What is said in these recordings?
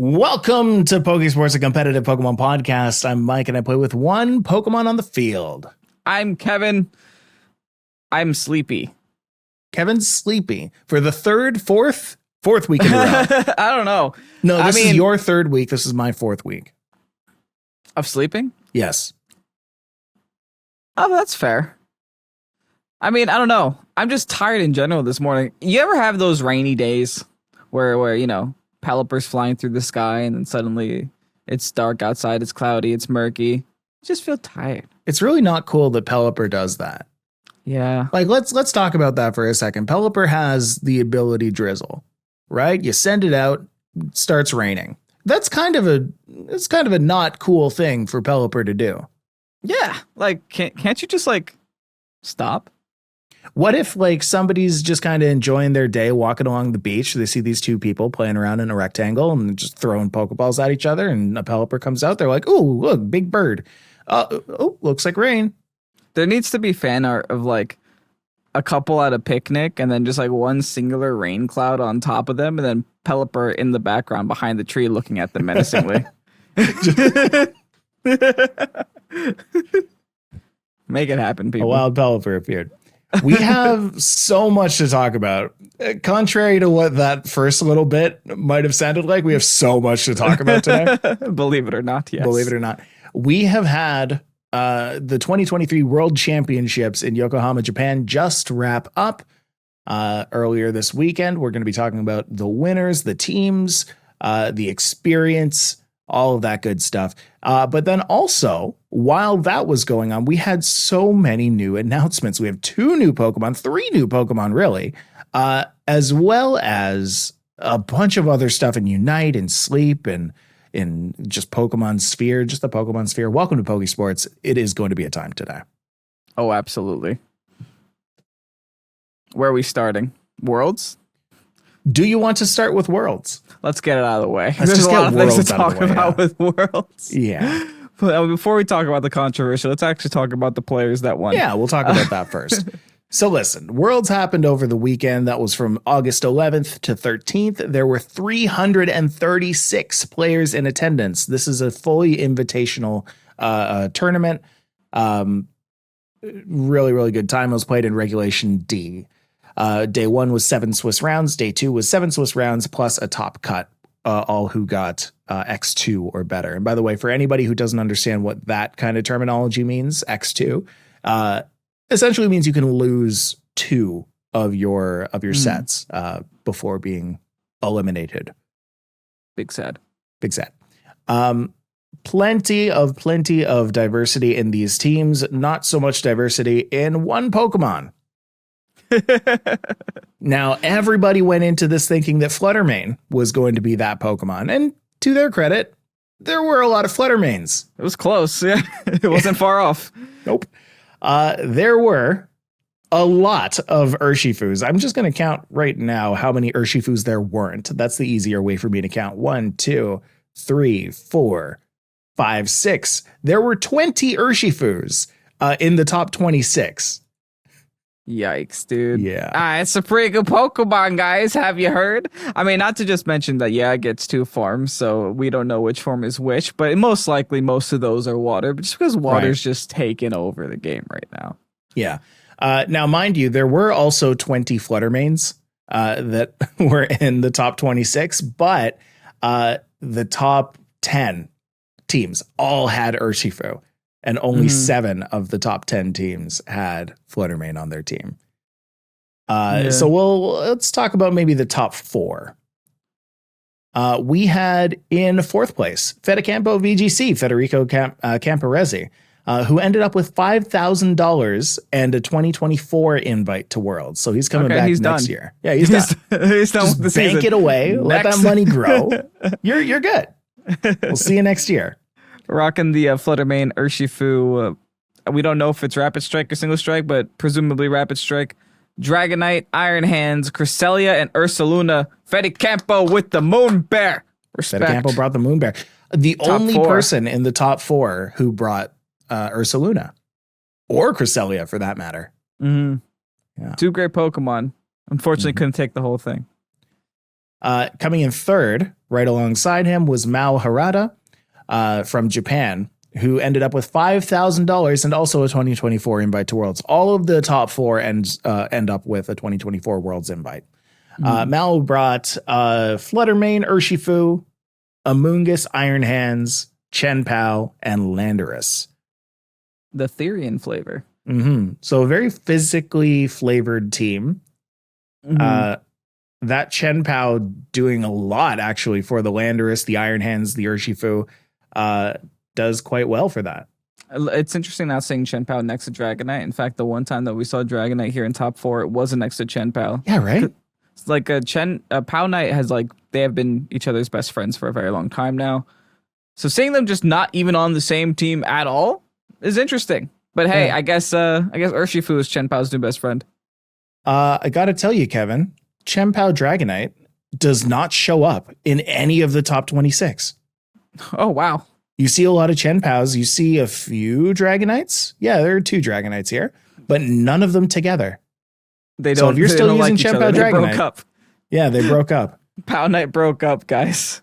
Welcome to Pokésports, a competitive Pokemon podcast. I'm Mike, and I play with one Pokemon on the field. I'm Kevin. I'm sleepy. Kevin's sleepy for the fourth week in a row. I don't know. No, this is your third week. This is my fourth week. Of sleeping? Yes. Oh, that's fair. I mean, I don't know. I'm just tired in general this morning. You ever have those rainy days where you know, Pelipper's flying through the sky and then suddenly it's dark outside, it's cloudy, it's murky. You just feel tired. It's really not cool that Pelipper does that. Yeah. Like, let's talk about that for a second. Pelipper has the ability drizzle, right? You send it out, it starts raining. It's kind of a not cool thing for Pelipper to do. Yeah. Like, can't you just like stop? What if like somebody's just kind of enjoying their day walking along the beach? They see these two people playing around in a rectangle and just throwing Pokeballs at each other, and a Pelipper comes out. They're like, "Oh, look, big bird. Oh, looks like rain." There needs to be fan art of like a couple at a picnic and then just like one singular rain cloud on top of them, and then Pelipper in the background behind the tree looking at them menacingly. Make it happen, people. A wild Pelipper appeared. We have so much to talk about. Contrary to what that first little bit might have sounded like, we have so much to talk about today. Believe it or not, yes. Believe it or not. We have had the 2023 World Championships in Yokohama, Japan just wrap up earlier this weekend. We're going to be talking about the winners, the teams, the experience, all of that good stuff. But then also, while that was going on, we had so many new announcements. We have 2 new Pokemon, 3 new Pokemon, really, as well as a bunch of other stuff in Unite and Sleep and in just Pokemon Sphere, just the Pokemon Sphere. Welcome to Pokésports. It is going to be a time today. Oh, absolutely. Where are we starting? Worlds? Do you want to start with Worlds? Let's get it out of the way. Let's There's a lot of things to talk about with Worlds. Yeah. But before we talk about the controversy, let's actually talk about the players that won. Yeah, we'll talk about that first. So listen, Worlds happened over the weekend. That was from August 11th to 13th. There were 336 players in attendance. This is a fully invitational tournament. Really, really good time. It was played in Regulation D. Day 1 was 7 Swiss rounds. Day 2 was 7 Swiss rounds plus a top cut, all who got X2 or better. And by the way, for anybody who doesn't understand what that kind of terminology means, X2 essentially means you can lose 2 of your sets before being eliminated. Big sad. Big sad. Plenty of diversity in these teams. Not so much diversity in one Pokemon. Now, everybody went into this thinking that Fluttermane was going to be that Pokemon. And to their credit, there were a lot of Fluttermanes. It was close. Yeah, it wasn't far off. Nope. There were a lot of Urshifus. I'm just going to count right now how many Urshifus there weren't. That's the easier way for me to count. 1, 2, 3, 4, 5, 6. There were 20 Urshifus in the top 26. Yikes, dude. Yeah. It's a pretty good Pokemon, guys. Have you heard? I mean, not to just mention that, yeah, it gets 2 forms, so we don't know which form is which, but most likely most of those are water, but just because water's just taking over the game right now. Yeah. Now, mind you, there were also 20 Fluttermanes that were in the top 26, but the top 10 teams all had Urshifu. And only 7 of the top 10 teams had Fluttermane on their team. So let's talk about maybe the top 4. We had in 4th place, Fedicampo VGC, Federico Camporesi, who ended up with $5,000 and a 2024 invite to Worlds. So he's coming back next year. Yeah, he's done. He's done with the season. Bank it away. Let that money grow. You're good. We'll see you next year. Rocking the Fluttermane Urshifu. We don't know if it's Rapid Strike or Single Strike, but presumably Rapid Strike. Dragonite, Iron Hands, Cresselia, and Ursaluna. Fedicampo with the Moon Bear. Respect. Fedicampo brought the Moon Bear. The Top only 4. person in the top 4 who brought Ursaluna. Or Cresselia, for that matter. Mm-hmm. Yeah. 2 great Pokemon. Unfortunately, couldn't take the whole thing. Coming in third, right alongside him, was Mao Harada from Japan, who ended up with $5,000 and also a 2024 invite to Worlds. All of the top four end up with a 2024 Worlds invite. Mao brought Fluttermane, Urshifu, Amoonguss, Iron Hands, Chen Pao, and Landorus. The Therian flavor. So a very physically flavored team. That Chen Pao doing a lot actually for the Landorus, the Iron Hands, the Urshifu, does quite well for that. It's interesting not seeing Chen Pao next to Dragonite. In fact, the one time that we saw Dragonite here in top 4, it wasn't next to Chen Pao. Yeah, right. It's like Pao Knight has they have been each other's best friends for a very long time now. So seeing them just not even on the same team at all is interesting. But hey, I guess Urshifu is Chen Pao's new best friend. I got to tell you, Kevin, Chen Pao Dragonite does not show up in any of the top 26. Oh, wow. You see a lot of Chen Paos. You see a few Dragonites. Yeah, there are 2 Dragonites here, but none of them together. They don't. So if you're still using like Chen Pao Dragonite, broke up. Yeah, they broke up. Pao Knight broke up, guys.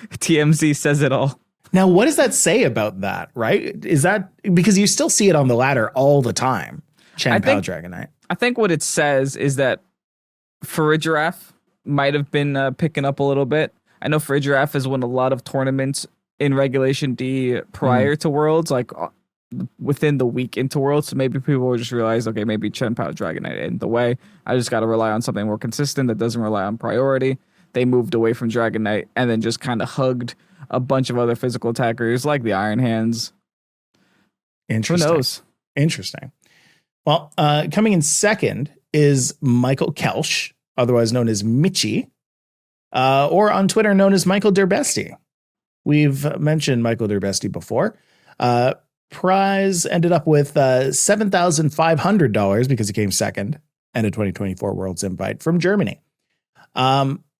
TMZ says it all. Now, what does that say about that, right? Is that because you still see it on the ladder all the time? Chen Pao Dragonite. I think what it says is that Farigiraf might have been picking up a little bit. I know Farigiraf has won a lot of tournaments in Regulation D prior to Worlds, like within the week into Worlds. So maybe people will just realize, okay, maybe Chen Pao Dragonite in the way. I just got to rely on something more consistent that doesn't rely on priority. They moved away from Dragonite and then just kind of hugged a bunch of other physical attackers like the Iron Hands. Interesting. Who knows? Interesting. Well, coming in second is Michael Kelsch, otherwise known as Michi, or on Twitter known as Michael Derbesti. We've mentioned Michael Derbesti before. Prize ended up with $7,500 because he came second and a 2024 Worlds invite from Germany.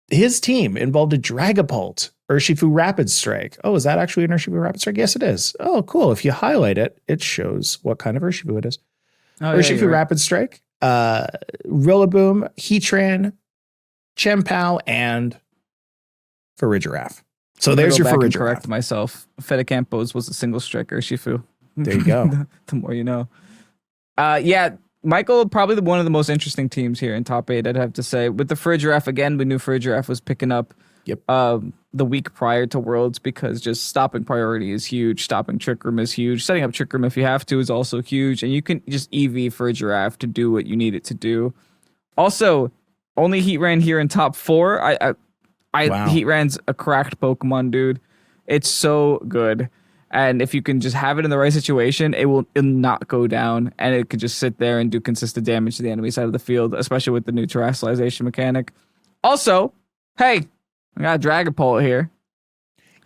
His team involved a Dragapult, Urshifu Rapid Strike. Oh, is that actually an Urshifu Rapid Strike? Yes, it is. Oh, cool. If you highlight it, it shows what kind of Urshifu it is. Urshifu Rapid Strike, Rillaboom, Heatran, Chen Pao, and Farigiraf. So there's your Farigiraf. Correct myself. Fedicampos was a single strike Urshifu. There you go. The more you know. Yeah, Michael, probably one of the most interesting teams here in top 8, I'd have to say. With the Farigiraf, again, we knew Farigiraf was picking up the week prior to Worlds because just stopping priority is huge. Stopping Trick Room is huge. Setting up Trick Room if you have to is also huge. And you can just EV Farigiraf to do what you need it to do. Also, only Heatran here in top 4. Wow. Heatran's a cracked Pokemon, dude. It's so good. And if you can just have it in the right situation, it'll not go down. And it could just sit there and do consistent damage to the enemy side of the field, especially with the new terrestrialization mechanic. Also, hey, I got Dragapult here.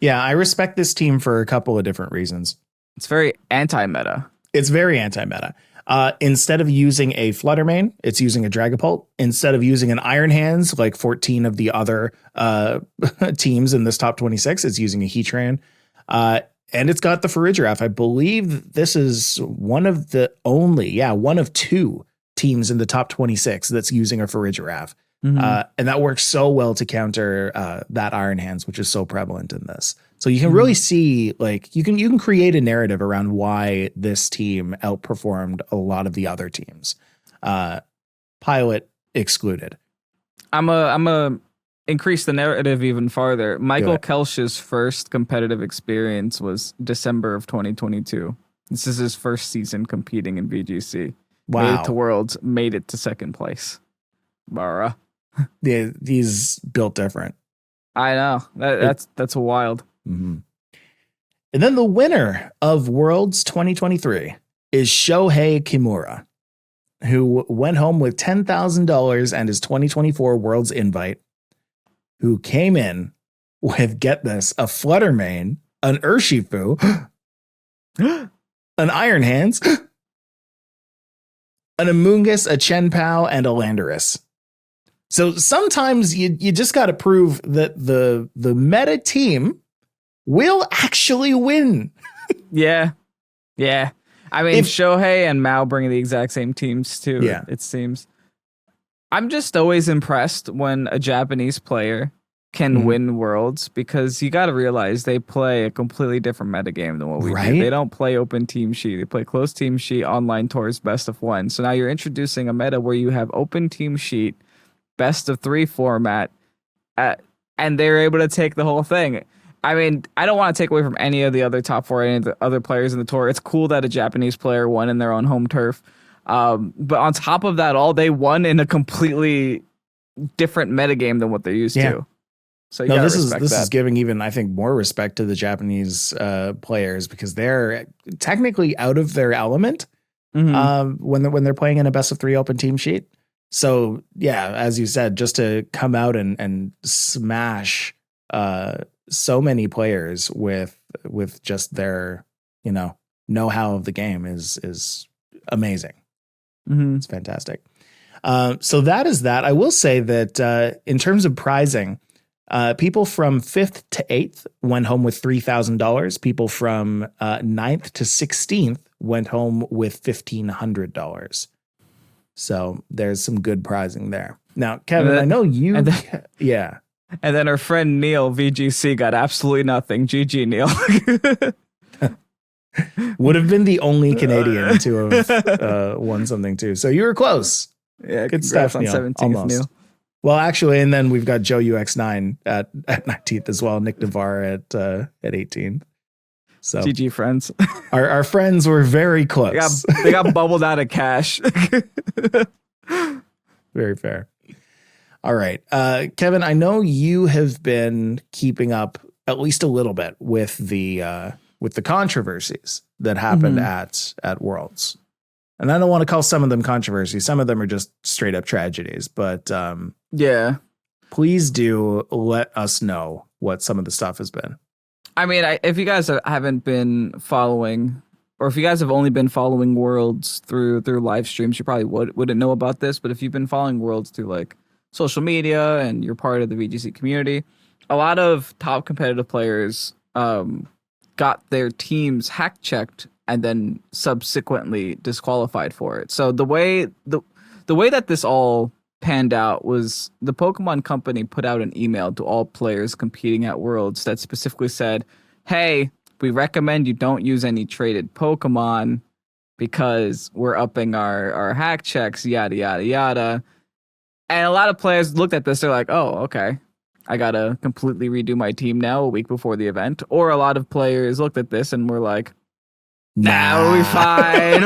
Yeah, I respect this team for a couple of different reasons. It's very anti-meta. It's very anti-meta. Instead of using a Fluttermane, it's using a Dragapult. Instead of using an Iron Hands, like 14 of the other teams in this top 26, it's using a Heatran. And it's got the Farigiraf. I believe this is one of 2 teams in the top 26 that's using a Farigiraf. And that works so well to counter that Iron Hands, which is so prevalent in this. So you can really see, like, you can create a narrative around why this team outperformed a lot of the other teams, Pilot excluded. I'm a increase the narrative even farther. Michael Kelsch's first competitive experience was December of 2022. This is his first season competing in VGC. Wow. Made it to Worlds, made it to second place. Bara. Yeah, he's built different. I know. That's wild. Mm-hmm. And then the winner of Worlds 2023 is Shohei Kimura, who went home with $10,000 and his 2024 Worlds invite, who came in with, get this, a Fluttermane, an Urshifu, an Iron Hands, an Amoonguss, a Chen Pao, and a Landorus. So sometimes you just got to prove that the meta team will actually win. Yeah. I mean, Shohei and Mao bring the exact same teams too. Yeah. It seems. I'm just always impressed when a Japanese player can win Worlds, because you got to realize they play a completely different metagame than what we do. They don't play open team sheet. They play closed team sheet, online tours, best of one. So now you're introducing a meta where you have open team sheet, best of three format, and they're able to take the whole thing. I mean, I don't want to take away from any of the other top four, any of the other players in the tour. It's cool that a Japanese player won in their own home turf. But on top of that all, they won in a completely different metagame than what they're used to. So this is giving even, I think, more respect to the Japanese players, because they're technically out of their element when they're playing in a best of three open team sheet. So yeah, as you said, just to come out and smash so many players with just their know-how of the game is amazing. It's fantastic. So that is that. I will say that in terms of prizing, people from 5th to 8th went home with $3,000. People from 9th to 16th went home with $1,500. So there's some good prizing there. Now, Kevin, I know you. Yeah. And then our friend Neil, VGC, got absolutely nothing. GG, Neil. Would have been the only Canadian to have won something too. So you were close. Yeah, good stuff on Neil. 17th, Neil. Well, actually, and then we've got Joe UX9 at 19th as well. Nick Navarre at 18th. So GG, friends. Our friends were very close. They got bubbled out of cash. Very fair. All right. Kevin, I know you have been keeping up at least a little bit with the controversies that happened at Worlds. And I don't want to call some of them controversies. Some of them are just straight up tragedies. But yeah, please do let us know what some of the stuff has been. I mean, if you guys haven't been following, or if you guys have only been following Worlds through live streams, you probably wouldn't know about this. But if you've been following Worlds through like social media and you're part of the VGC community, a lot of top competitive players got their teams hack checked and then subsequently disqualified for it. So the way that this all panned out was the Pokemon Company put out an email to all players competing at Worlds that specifically said, hey, we recommend you don't use any traded Pokemon because we're upping our hack checks, yada, yada, yada. And a lot of players looked at this, they're like, oh, okay, I gotta completely redo my team now a week before the event. Or a lot of players looked at this and were like, nah, we'll be fine.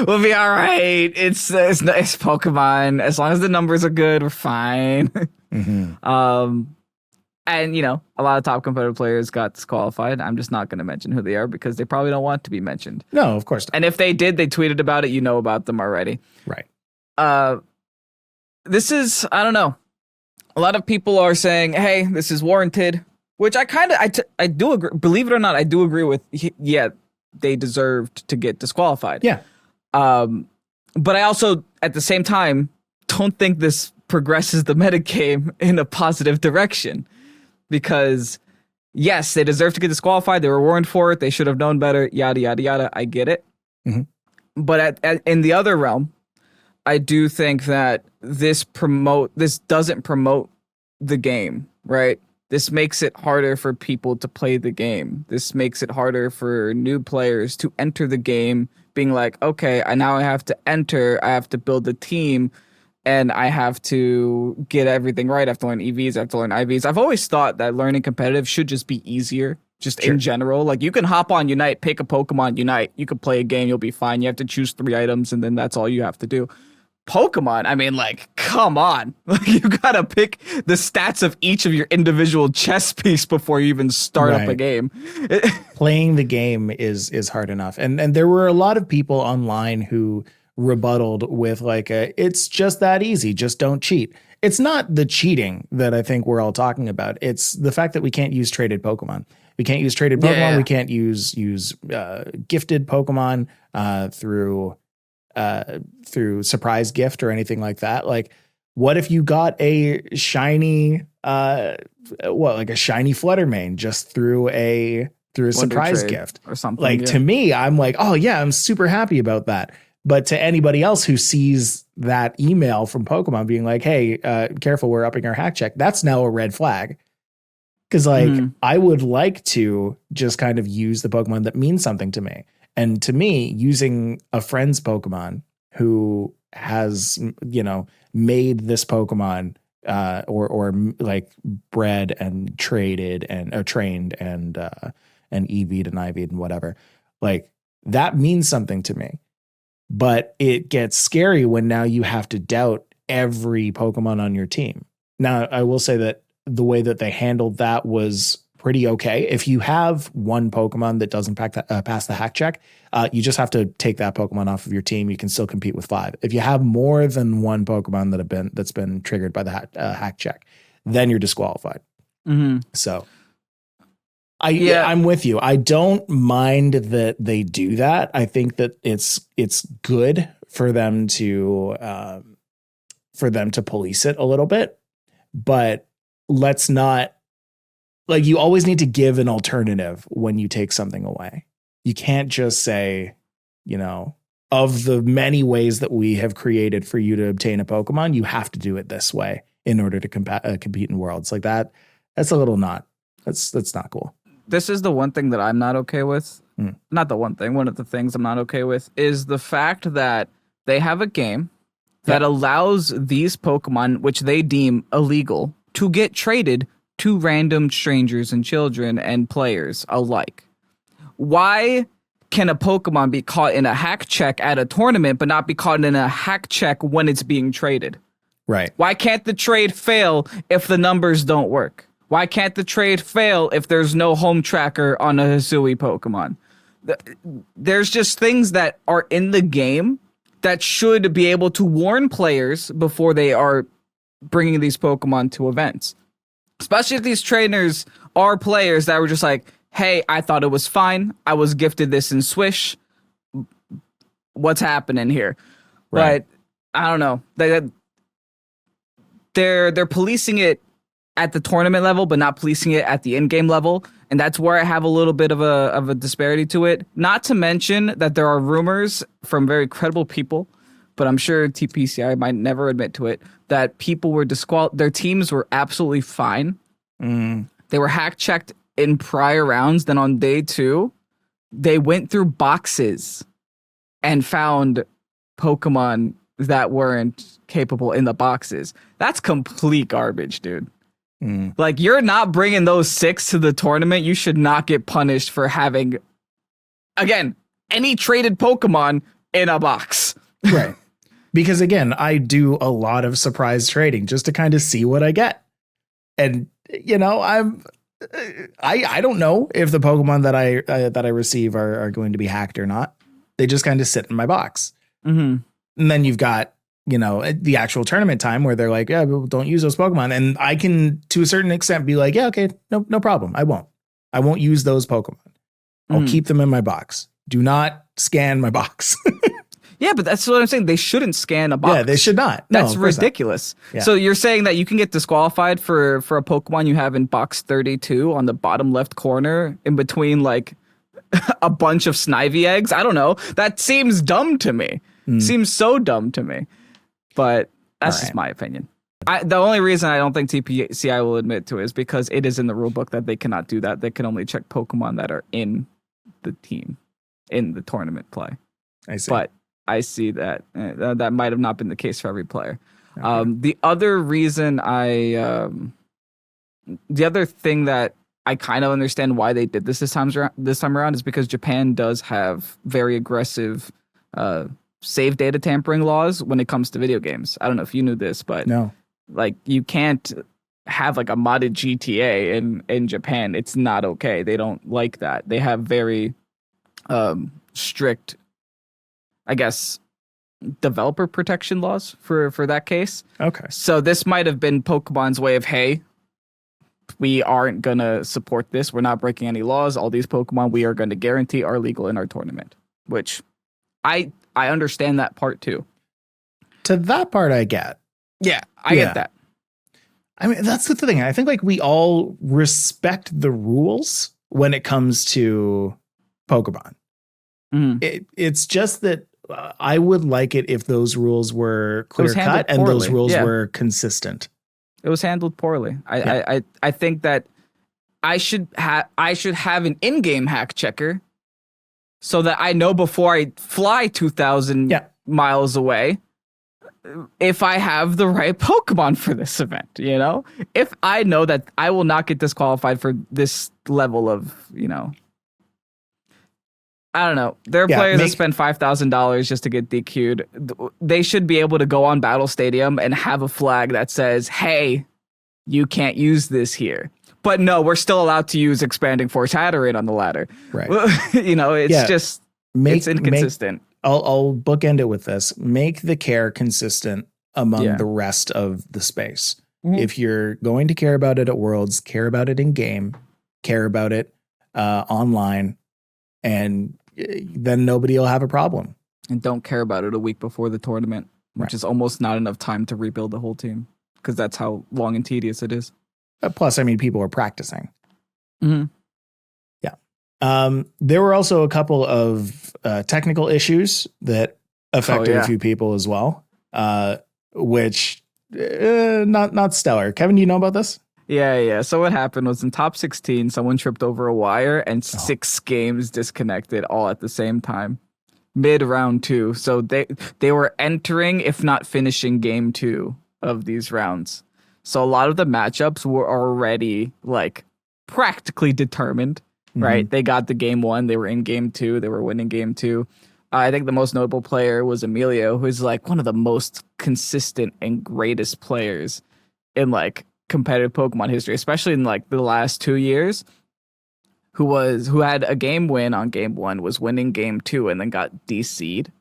We'll be all right. It's Pokemon. As long as the numbers are good, we're fine. And, a lot of top competitive players got disqualified. I'm just not going to mention who they are because they probably don't want to be mentioned. No, of course not. And if they did, they tweeted about it. You know about them already. Right. This is, I don't know. A lot of people are saying, hey, this is warranted, which I do agree. Believe it or not, I do agree with, yeah, they deserved to get disqualified. Yeah. But I also, at the same time, don't think this progresses the metagame in a positive direction. Because, yes, they deserve to get disqualified. They were warned for it. They should have known better. Yada, yada, yada. I get it. But in the other realm, I do think that this doesn't promote the game, right? This makes it harder for people to play the game. This makes it harder for new players to enter the game, being like, okay, now I have to enter, I have to build a team, and I have to get everything right. I have to learn EVs, I have to learn IVs. I've always thought that learning competitive should just be easier, just in general. Like, you can hop on Unite, pick a Pokemon, Unite. You can play a game, you'll be fine. You have to choose 3 items, and then that's all you have to do. Pokemon, I mean, like, come on. You gotta pick the stats of each of your individual chess piece before you even start up a game. Playing the game is hard enough. And there were a lot of people online who rebutted with like, it's just that easy, just don't cheat. It's not the cheating that I think we're all talking about. It's the fact that we can't use traded Pokemon. We can't use traded Pokemon. Yeah. We can't use gifted Pokemon through surprise gift or anything like that. Like, what if you got a shiny like a shiny Fluttermane just through a surprise gift or something? Like, to me, I'm like, oh yeah, I'm super happy about that. But to anybody else who sees that email from Pokemon being like, hey, careful, we're upping our hack check, that's now a red flag. Because like I would like to just kind of use the Pokemon that means something to me. And to me, using a friend's Pokemon who has, made this Pokemon or like bred and traded and trained and EV'd and IV'd and whatever, like that means something to me. But it gets scary when now you have to doubt every Pokemon on your team. Now, I will say that the way that they handled that was pretty okay. If you have one Pokemon that doesn't pass the hack check, you just have to take that Pokemon off of your team. You can still compete with 5. If you have more than one Pokemon that's been triggered by the hack check, then you're disqualified. So I'm with you. I don't mind that they do that. I think that it's good for them to police it a little bit, but let's not, like, you always need to give an alternative when you take something away. You can't just say, of the many ways that we have created for you to obtain a Pokemon, you have to do it this way in order to compete in Worlds. Like that. That's a little that's not cool. This is the one thing that I'm not okay with. Not the one thing. One of the things I'm not okay with is the fact that they have a game that allows these Pokemon, which they deem illegal, to get traded to random strangers and children and players alike. Why can a Pokemon be caught in a hack check at a tournament, but not be caught in a hack check when it's being traded? Right. Why can't the trade fail if the numbers don't work? Why can't the trade fail if there's no home tracker on a Hisui Pokemon? There's just things that are in the game that should be able to warn players before they are bringing these Pokemon to events. Especially if these trainers are players that were just like, hey, I thought it was fine. I was gifted this in Swish. What's happening here? Right. But I don't know. They're policing it at the tournament level, but not policing it at the in-game level. And that's where I have a little bit of a disparity to it. Not to mention that there are rumors from very credible people, but I'm sure TPCI might never admit to it, that people were their teams were absolutely fine. They were hack checked in prior rounds. Then on day 2, they went through boxes and found Pokemon that weren't capable in the boxes. That's complete garbage, dude. Like, you're not bringing those 6 to the tournament. You should not get punished for having, again, any traded Pokemon in a box. Right. Because again, I do a lot of surprise trading just to kind of see what I get. And, I don't know if the Pokemon that I receive are going to be hacked or not. They just kind of sit in my box. And then you've got, the actual tournament time where they're like, yeah, don't use those Pokemon. And I can, to a certain extent, be like, yeah, okay, no problem. I won't use those Pokemon. I'll keep them in my box. Do not scan my box. Yeah, but that's what I'm saying. They shouldn't scan a box. Yeah, they should not. That's ridiculous. Yeah. So you're saying that you can get disqualified for a Pokemon you have in box 32 on the bottom left corner in between like a bunch of Snivy eggs? I don't know. That seems dumb to me. Seems so dumb to me. But that's just my opinion. The only reason I don't think TPCI will admit to it is because it is in the rulebook that they cannot do that. They can only check Pokemon that are in the team, in the tournament play. I see. But I see that that might have not been the case for every player. Okay. The other reason the other thing that I kind of understand why they did this time around is because Japan does have very aggressive save data tampering laws when it comes to video games. I don't know if you knew this, but no, like you can't have like a modded GTA in Japan. It's not okay. They don't like that. They have very strict, I guess, developer protection laws for that case. Okay. So this might have been Pokemon's way of, hey, we aren't going to support this. We're not breaking any laws. All these Pokemon we are going to guarantee are legal in our tournament, which I understand that part too. To that part I get. Yeah, I get that. I mean, that's the thing. I think like we all respect the rules when it comes to Pokemon. It's just that I would like it if those rules were clear cut and those rules were consistent. It was handled poorly. I think that I should have an in-game hack checker so that I know before I fly 2,000 miles away if I have the right Pokemon for this event, you know? If I know that I will not get disqualified for this level of, you know, I don't know. There are players that spend $5,000 just to get DQ'd. They should be able to go on Battle Stadium and have a flag that says, hey, you can't use this here. But no, we're still allowed to use Expanding Force Hatterene on the ladder. Right. You know, it's just, it's inconsistent. I'll bookend it with this. Make the care consistent among the rest of the space. Mm-hmm. If you're going to care about it at Worlds, care about it in game, care about it online, and then nobody will have a problem. And don't care about it a week before the tournament, which is almost not enough time to rebuild the whole team, because that's how long and tedious it is. Plus, I mean, people are practicing. Mm-hmm. There were also a couple of technical issues that affected a few people as well, which not stellar. Kevin, do you know about this? Yeah. So what happened was in top 16, someone tripped over a wire and 6 games disconnected all at the same time, mid round 2. So they were entering, if not finishing, game 2 of these rounds. So a lot of the matchups were already like practically determined. Right, they got the game 1. They were in game 2. They were winning game 2. I think the most notable player was Emilio, who's like one of the most consistent and greatest players in like competitive Pokemon history, especially in like the last 2 years. Who had a game win on game 1, was winning game 2, and then got DC'd,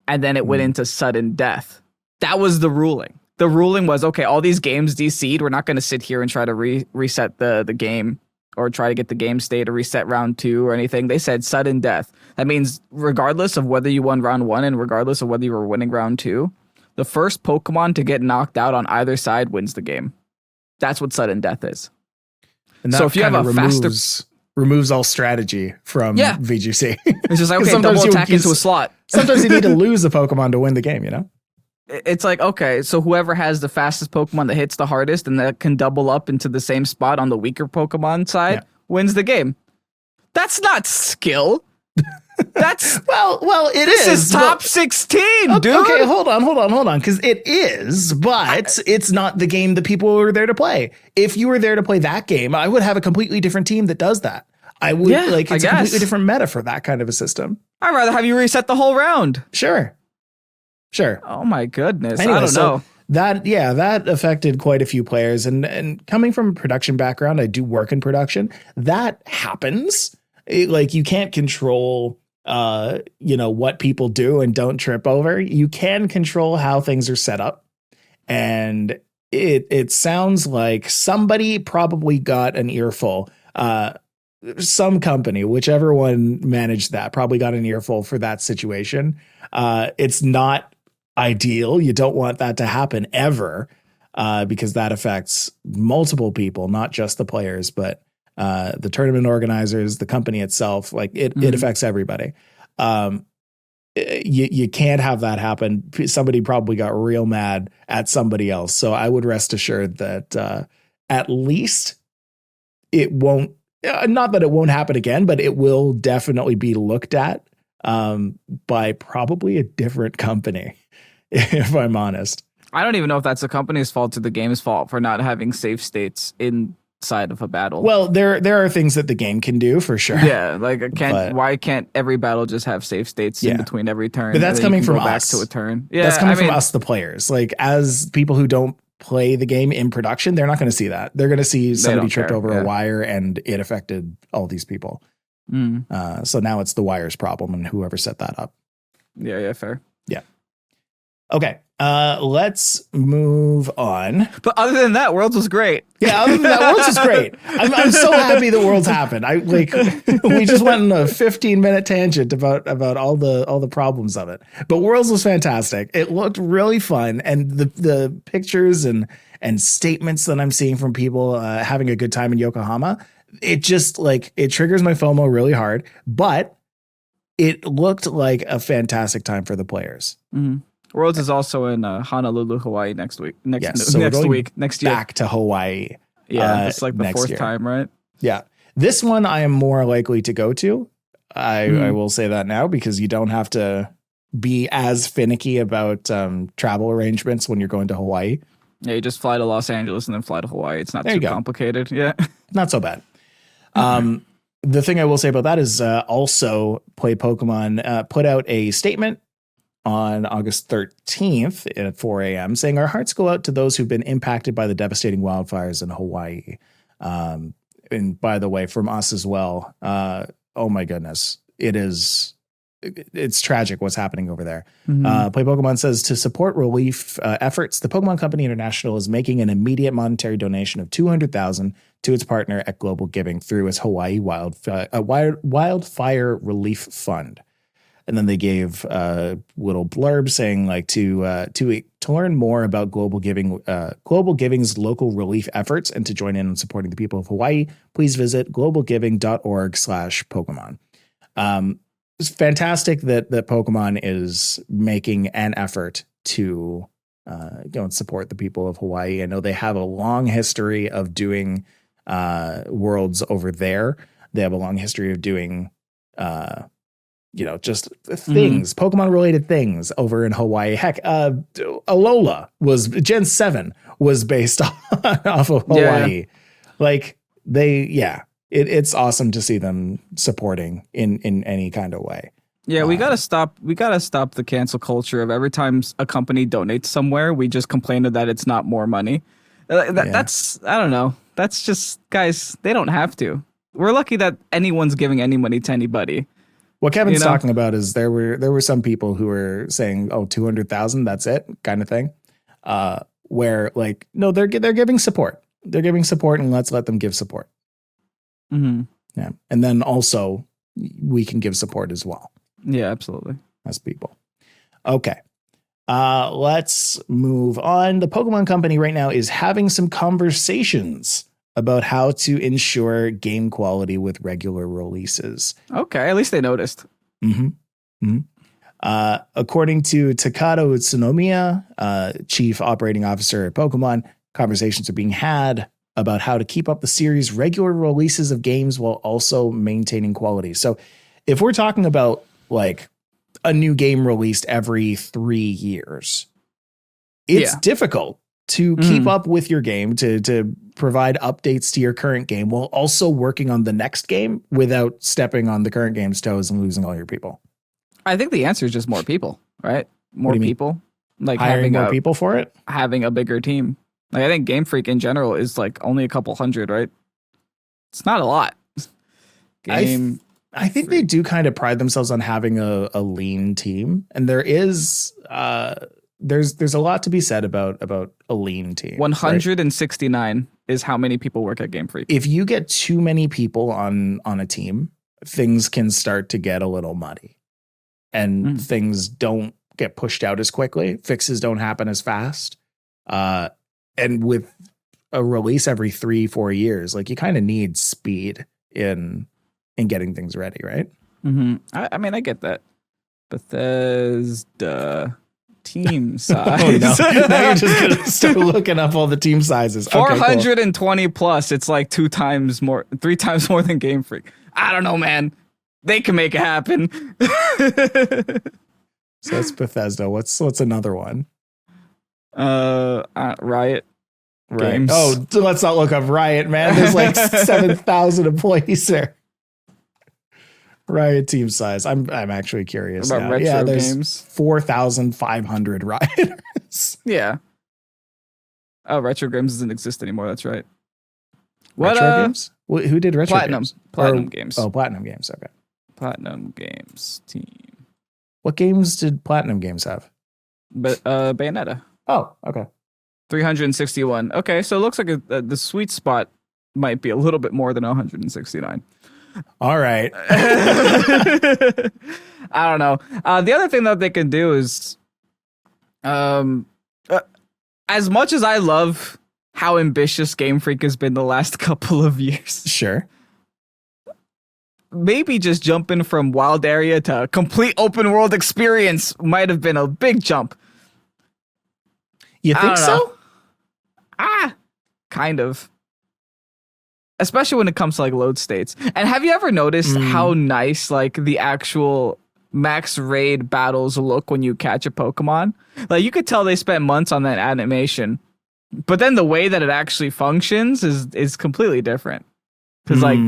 and then it went into sudden death. That was the ruling. The ruling was, okay, all these games DC'd. We're not going to sit here and try to reset the game, or try to get the game state to reset round 2 or anything. They said sudden death. That means regardless of whether you won round 1 and regardless of whether you were winning round 2, the first Pokemon to get knocked out on either side wins the game. That's what sudden death is. And that so if you have a removes all strategy from VGC. It's just like, okay, double attack into a slot. Sometimes you need to lose a Pokemon to win the game, you know? It's like, okay, so whoever has the fastest Pokemon that hits the hardest and that can double up into the same spot on the weaker Pokemon side wins the game. That's not skill. That's well, it this is top 16, dude. Okay, hold on, because it is, but it's not the game that people were there to play. If you were there to play that game, I would have a completely different team that does that. I would it's a completely different meta for that kind of a system. I'd rather have you reset the whole round. Sure. Oh my goodness. Anyway, I don't know. That affected quite a few players, and coming from a production background, I do work in production. That happens. You can't control what people do and don't trip over. You can control how things are set up. And it sounds like somebody probably got an earful. Some company, whichever one managed that, probably got an earful for that situation. It's not ideal. You don't want that to happen ever, because that affects multiple people, not just the players, but the tournament organizers, the company itself. It affects everybody. You can't have that happen. Somebody probably got real mad at somebody else. So I would rest assured that at least it won't, not that it won't happen again, but it will definitely be looked at by probably a different company, if I'm honest. I don't even know if that's the company's fault or the game's fault for not having safe states inside of a battle. Well, there are things that the game can do for sure. Yeah, why can't every battle just have safe states in between every turn? But that's coming from us. Back to a turn. Yeah, that's coming from us, the players. As people who don't play the game in production, they're not going to see that. They're going to see somebody tripped over a wire and it affected all these people. So now it's the wire's problem and whoever set that up. Yeah, fair. Yeah. Okay. Let's move on. But other than that, Worlds was great. Yeah, other than that, Worlds was great. I'm so happy that Worlds happened. We just went on a 15-minute tangent about all the problems of it. But Worlds was fantastic. It looked really fun, and the pictures and statements that I'm seeing from people having a good time in Yokohama, it just it triggers my FOMO really hard. But it looked like a fantastic time for the players. Mm-hmm. Worlds is also in Honolulu, Hawaii next week. Next year. Back to Hawaii. Yeah, it's like the fourth year. time, right? Yeah. This one I am more likely to go to. I will say that now, because you don't have to be as finicky about travel arrangements when you're going to Hawaii. Yeah, you just fly to Los Angeles and then fly to Hawaii. It's not There too you go. complicated. Yeah. Not so bad. The thing I will say about that is also Play Pokemon put out a statement on August 13th at 4 a.m. saying, "Our hearts go out to those who've been impacted by the devastating wildfires in Hawaii." And by the way, from us as well, oh my goodness, it's tragic what's happening over there. Play Pokemon says, to support relief efforts, the Pokemon Company International is making an immediate monetary donation of $200,000 to its partner at Global Giving through its Hawaii Wildfire Relief Fund. And then they gave a little blurb saying, like, to learn more about Global Giving's local relief efforts and to join in supporting the people of Hawaii, please visit globalgiving.org/Pokemon. It's fantastic that Pokemon is making an effort to go and support the people of Hawaii. I know they have a long history of doing worlds over there. They have a long history of doing just things, Pokemon related things over in Hawaii. Heck, Alola Gen 7 was based off of Hawaii. Yeah. Like it's awesome to see them supporting in any kind of way. Yeah, we gotta stop the cancel culture of every time a company donates somewhere, we just complain that it's not more money. That's, I don't know. That's just, guys, they don't have to. We're lucky that anyone's giving any money to anybody. What Kevin's talking about is there were some people who were saying, "Oh, 200,000, that's it," kind of thing. Where, like, no, they're giving support. They're giving support, and let's let them give support. Mm-hmm. Yeah, and then also we can give support as well. Yeah, absolutely. As people. Okay. Let's move on. The Pokemon Company right now is having some conversations about how to ensure game quality with regular releases. Okay, at least they noticed. According to Takato Utsunomiya, chief operating officer at Pokemon, conversations are being had about how to keep up the series' regular releases of games while also maintaining quality. So if we're talking about, like, a new game released every 3 years, it's difficult to keep up with your game, to provide updates to your current game while also working on the next game without stepping on the current game's toes and losing all your people. I think the answer is just more people, right? More people. Like hiring more people for it? Having a bigger team. Like, I think Game Freak in general is like only a couple hundred, right? It's not a lot. I think they do kind of pride themselves on having a lean team, and there is there's a lot to be said about a lean team. 169 right? Is how many people work at Game Freak. If you get too many people on a team, things can start to get a little muddy, and things don't get pushed out as quickly. Fixes don't happen as fast. And with a release every 3-4 years, like, you kind of need speed in getting things ready, right? I mean, I get that. Bethesda team size. Oh, no. Now you're just gonna start looking up all the team sizes. 420 plus. It's like 3 times more than Game Freak. I don't know, man. They can make it happen. So that's Bethesda. What's another one? Riot. Games. Oh, let's not look up Riot, man. There's like 7,000 employees there. Riot team size. I'm actually curious about now. retro there's games. 4,500 Rioters. Yeah. Oh, retro games doesn't exist anymore. That's right. Retro games? Who did retro games? Platinum games. Oh, Platinum Games. Okay. Platinum Games team. What games did Platinum Games have? But Bayonetta. Oh, okay. 361. Okay, so it looks like the sweet spot might be a little bit more than 169. All right. I don't know. The other thing that they can do is, as much as I love how ambitious Game Freak has been the last couple of years. Sure. Maybe just jumping from wild area to complete open world experience might have been a big jump. You think so? Kind of. especially when it comes to like load states. And have you ever noticed how nice like the actual max raid battles look when you catch a Pokemon? Like you could tell they spent months on that animation, but then the way that it actually functions is completely different. Because like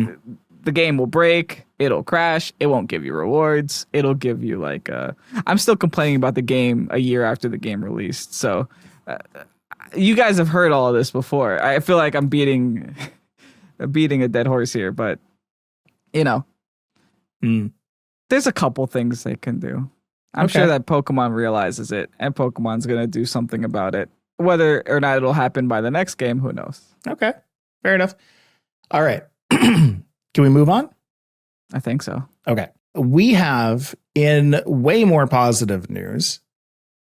the game will break, it'll crash, it won't give you rewards, it'll give you like I'm still complaining about the game a year after the game released. So you guys have heard all of this before. I feel like I'm beating a dead horse here, but you know, there's a couple things they can do. I'm sure that Pokemon realizes it, and Pokemon's gonna do something about it. Whether or not it'll happen by the next game, who knows? Okay, fair enough. All right, can we move on? I think so. Okay, we have in way more positive news,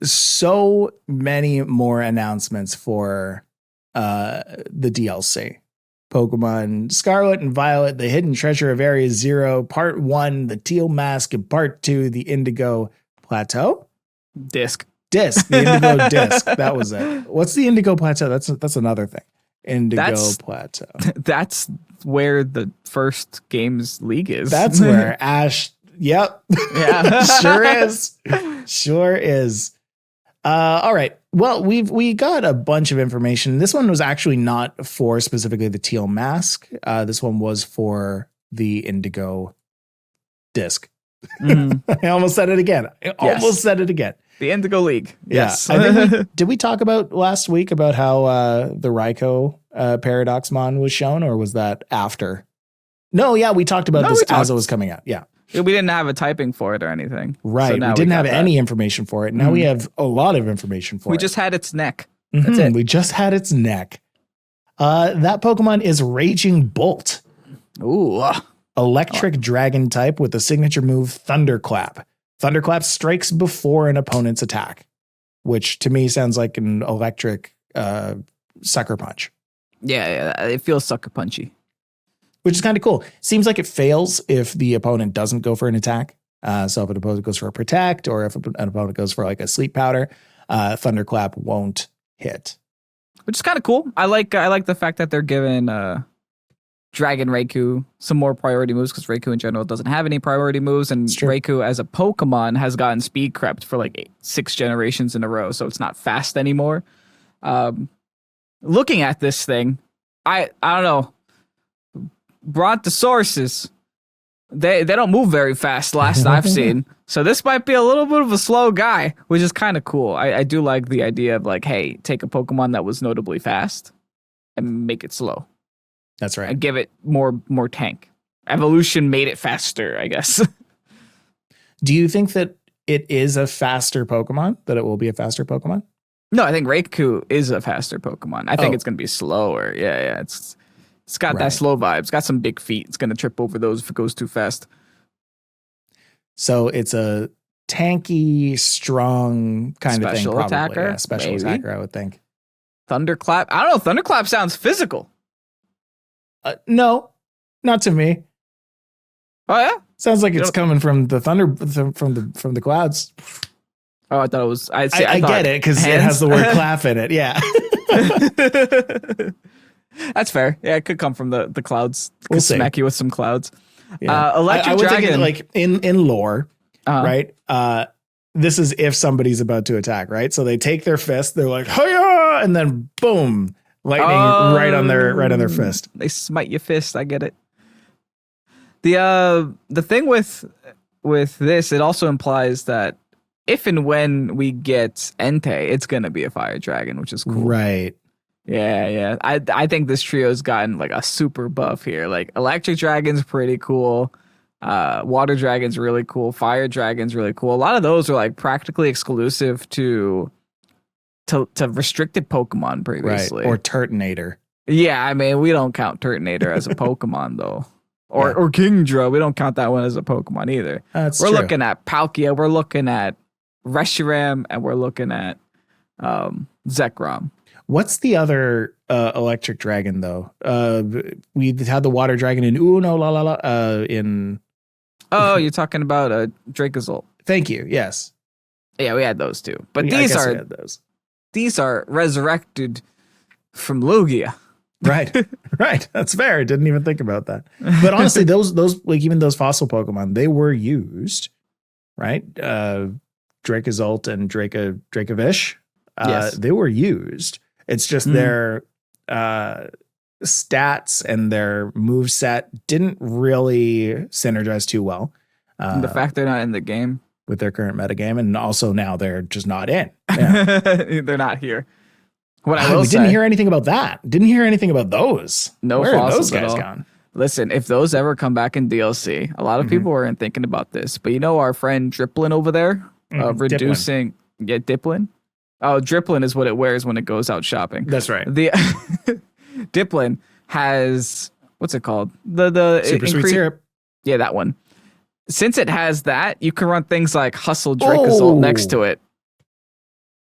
so many more announcements for the DLC. Pokemon Scarlet and Violet, the Hidden Treasure of Area Zero, Part 1, the Teal Mask, and Part 2, the Indigo Plateau? Disc, the Indigo Disc. That was it. What's the Indigo Plateau? That's another thing. Plateau. That's where the first games league is. That's where Ash. Yep. Yeah. Sure is. All right. Well, we got a bunch of information. This one was actually not for specifically the Teal Mask. This one was for the Indigo Disc. I almost said it again. The Indigo League. Yes. Yeah. I think did we talk about last week about how the Raikou Paradoxmon was shown, or was that after? No, yeah, we talked about this as it was coming out. Yeah. We didn't have a typing for it or anything. Right. So we didn't have any information for it. Now we have a lot of information for it. We just had its neck. That's it. We just had its neck. That Pokemon is Raging Bolt. Ooh. Electric dragon type with the signature move Thunderclap. Thunderclap strikes before an opponent's attack, which to me sounds like an electric sucker punch. Yeah, it feels sucker punchy. Which is kind of cool. Seems like it fails if the opponent doesn't go for an attack. So if an opponent goes for a protect, or if an opponent goes for like a sleep powder, Thunderclap won't hit. Which is kind of cool. I like the fact that they're giving Dragon Raikou some more priority moves, because Raikou in general doesn't have any priority moves, and Raikou as a Pokemon has gotten speed crept for like 6 generations in a row, so it's not fast anymore. Looking at this thing, I don't know. Brontosauruses, they don't move very fast last I've seen. So this might be a little bit of a slow guy, which is kind of cool. I do like the idea of like, hey, take a Pokemon that was notably fast and make it slow. That's right. And give it more tank. Evolution made it faster, I guess. Do you think that it is a faster Pokemon? That it will be a faster Pokemon? No, I think Raikou is a faster Pokemon. I think it's going to be slower. Yeah. It's got that slow vibe. It's got some big feet. It's going to trip over those if it goes too fast. So it's a tanky, strong kind of thing. Probably. Attacker? Yeah, special attacker, I would think. Thunderclap? I don't know. Thunderclap sounds physical. No, not to me. Oh yeah? Sounds like it's coming from the thunder from the clouds. Oh, I thought it was. I get it because it has the word clap in it. Yeah. That's fair. Yeah, it could come from the clouds. We'll smack you with some clouds. Yeah. Electric I would Dragon, think like in lore, right? This is if somebody's about to attack, right? So they take their fist, they're like, "Hiya!" and then boom, lightning right on their fist. They smite your fist. I get it. The thing with this, it also implies that if and when we get Entei, it's gonna be a fire dragon, which is cool. Right. Yeah. I think this trio's gotten like a super buff here. Like electric dragon's pretty cool. Water dragon's really cool. Fire dragon's really cool. A lot of those are like practically exclusive to restricted Pokemon previously. Right. Or Turtonator. Yeah, I mean, we don't count Turtonator as a Pokemon though. Or Kingdra, we don't count that one as a Pokemon either. We're true. Looking at Palkia, we're looking at Reshiram, and we're looking at Zekrom. What's the other electric dragon though? We had the water dragon in Uno La La La in. Oh, you're talking about Dracozolt. Thank you. Yes. Yeah, we had those too. But these are resurrected from Lugia. Right. Right. That's fair. I didn't even think about that. But honestly, those like even those fossil Pokemon, they were used, right? Dracozolt and Dracovish, Yes. they were used. It's just their stats and their move set didn't really synergize too well. And the fact they're not in the game with their current metagame, and also now they're just not in. Yeah. They're not here. What I will we say, didn't hear anything about that. Didn't hear anything about those. No Where are fossils those at guys all. gone? Listen, if those ever come back in DLC, a lot of people weren't thinking about this, but you know our friend Driplin over there, reducing Diplin. Oh, Driplin is what it wears when it goes out shopping. That's right. The Diplin has what's it called? The Super sweet syrup. Yeah, that one. Since it has that, you can run things like Hustle Dracozolt next to it,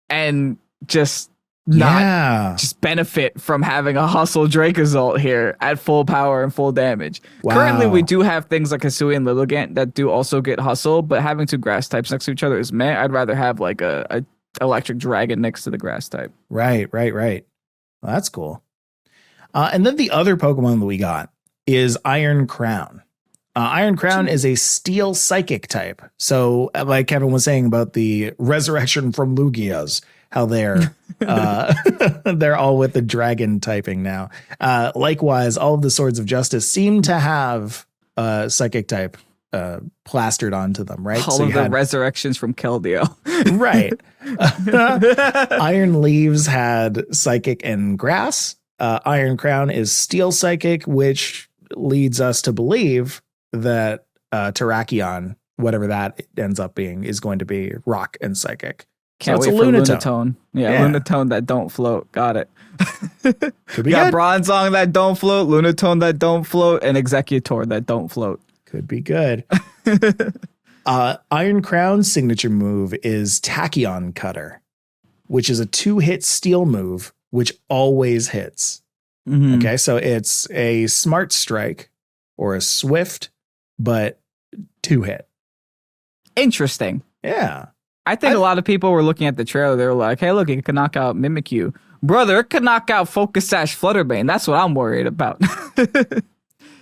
and just just benefit from having a Hustle Dracozolt here at full power and full damage. Wow. Currently, we do have things like Hisui and Lilligant that do also get Hustle, but having two grass types next to each other is meh. I'd rather have like a electric dragon next to the grass type. Right. Well, that's cool. And then the other Pokemon that we got is Iron Crown. Iron Crown is a steel psychic type. So like Kevin was saying about the resurrection from Lugias, how they're they're all with the dragon typing now. Likewise, all of the Swords of Justice seem to have psychic type plastered onto them, right? All of the resurrections from Keldeo. Right. Iron Leaves had psychic and grass. Iron Crown is steel psychic, which leads us to believe that Terrakion, whatever that ends up being, is going to be rock and psychic. Can't wait for Lunatone. Yeah, Lunatone that don't float. Got it. Could be got good. Bronzong that don't float, Lunatone that don't float, and Executor that don't float. Could be good. Iron Crown's signature move is Tachyon Cutter, which is a 2-hit steel move, which always hits. Okay, so it's a smart strike or a swift, but 2-hit. Interesting. Yeah. I think a lot of people were looking at the trailer. They were like, hey, look, it can knock out Mimikyu. Brother, it could knock out Focus Sash Flutterbane. That's what I'm worried about.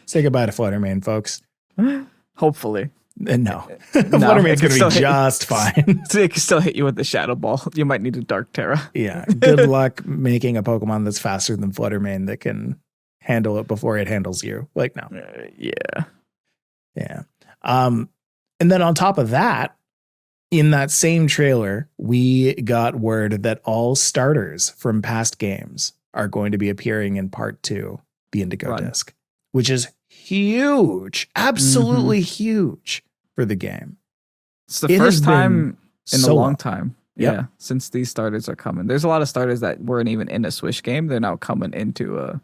Say goodbye to Fluttermane, folks. Hopefully. No. Fluttermane's going to be just fine. So it can still hit you with the Shadow Ball. You might need a Dark Terra. Yeah. Good luck making a Pokemon that's faster than Fluttermane that can handle it before it handles you. Like, no. Yeah. And then on top of that, in that same trailer, we got word that all starters from past games are going to be appearing in part 2, the Indigo Disc, which is huge, absolutely huge for the game. It's the first time in a long time. Yeah, since these starters are coming. There's a lot of starters that weren't even in a Switch game. They're now coming into a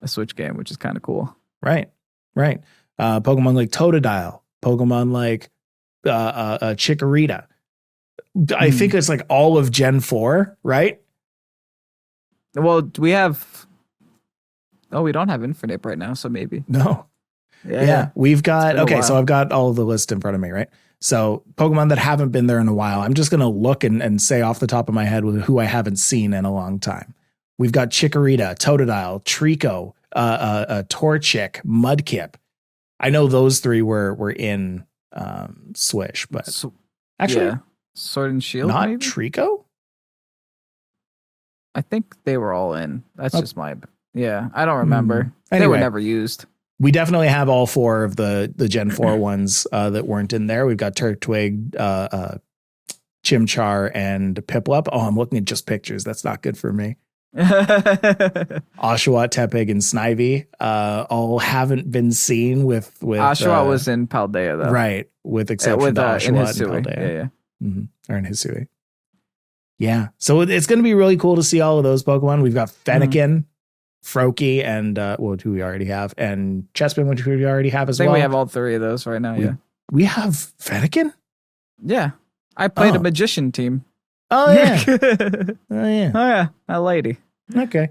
Switch game, which is kind of cool. Right. Pokemon like Totodile, Pokemon like Chikorita. I think it's like all of Gen 4, right? Well, we have... Oh, we don't have Infinite right now, so maybe. No. Yeah. We've got... Okay, so I've got all of the list in front of me, right? So Pokemon that haven't been there in a while. I'm just going to look and say off the top of my head who I haven't seen in a long time. We've got Chikorita, Totodile, Trico, Torchic, Mudkip. I know those 3 were in Swish, but actually, Sword and Shield, not maybe? Trico. I think they were all in. That's just my... Yeah, I don't remember. Anyway, they were never used. We definitely have all 4 of the Gen 4 ones that weren't in there. We've got Turtwig, Chimchar, and Piplup. Oh, I'm looking at just pictures. That's not good for me. Oshawott, Tepig, and Snivy all haven't been seen with Oshawott was in Paldea, though. Right, with exception to Oshawott and Paldea. Yeah. Or in Hisui. Yeah, so it's going to be really cool to see all of those Pokemon. We've got Fennekin, Froakie, and who we already have, and Chespin, which we already have as well. I think we have all 3 of those right now. We have Fennekin? Yeah. I played a magician team. Oh, yeah. Oh, yeah. A lady. Okay.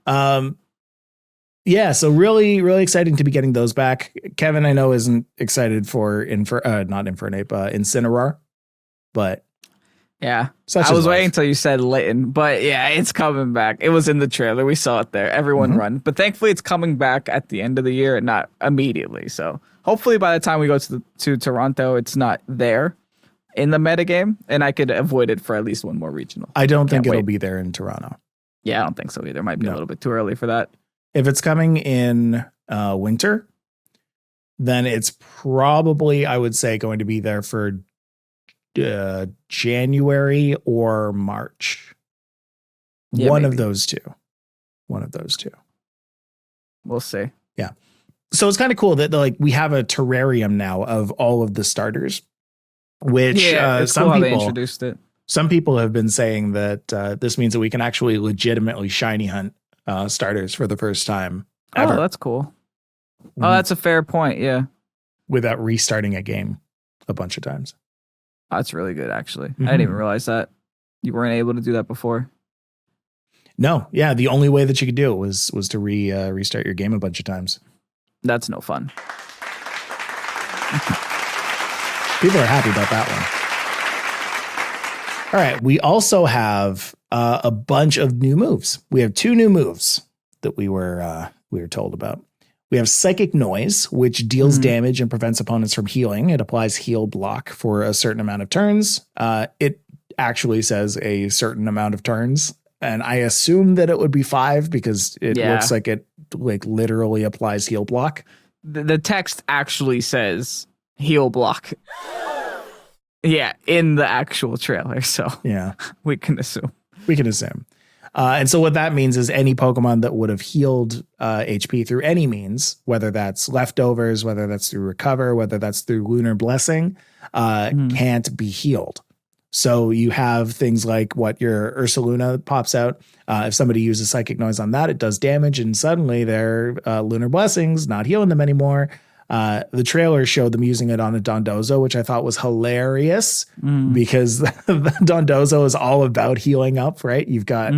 Yeah, so really, really exciting to be getting those back. Kevin, I know, isn't excited for not Infernape, Incineroar, but Yeah. Such I is was life. waiting until you said Litten, but yeah, it's coming back. It was in the trailer. We saw it there. Everyone run. But thankfully it's coming back at the end of the year and not immediately. So hopefully by the time we go to Toronto, it's not there in the metagame and I could avoid it for at least one more regional. I don't think Can't it'll wait. be there in Toronto. Yeah, I don't think so either. Might be No. a little bit too early for that. If it's coming in winter, then it's probably, I would say, going to be there for January or March. Yeah, One of maybe. those two. One of those two. We'll see. So it's kind of cool that like we have a terrarium now of all of the starters, which It's some cool how they people introduced it. some people have been saying that this means that we can actually legitimately shiny hunt starters for the first time ever Oh, that's cool. Oh, that's a fair point. Yeah. without restarting a game a bunch of times. That's really good, actually. I Mhm. didn't even realize that. You weren't able to do that before. No, yeah, the only way that you could do it was to restart your game a bunch of times. That's no fun. People are happy about that one. All right, we also have a bunch of new moves. We have 2 new moves that we were told about. We have Psychic Noise, which deals damage and prevents opponents from healing. It applies heal block for a certain amount of turns. It actually says a certain amount of turns, and I assume that it would be 5 because it looks like it like literally applies heal block. The text actually says heal block. Yeah, in the actual trailer. So Yeah, we can assume. we can assume. And so what that means is any Pokemon that would have healed HP through any means, whether that's leftovers, whether that's through recover, whether that's through lunar blessing, can't be healed. So you have things like what your Ursaluna pops out. If somebody uses Psychic Noise on that, it does damage, and suddenly their lunar blessings not healing them anymore. The trailer showed them using it on a Dondozo, which I thought was hilarious because the Dondozo is all about healing up, right? You've got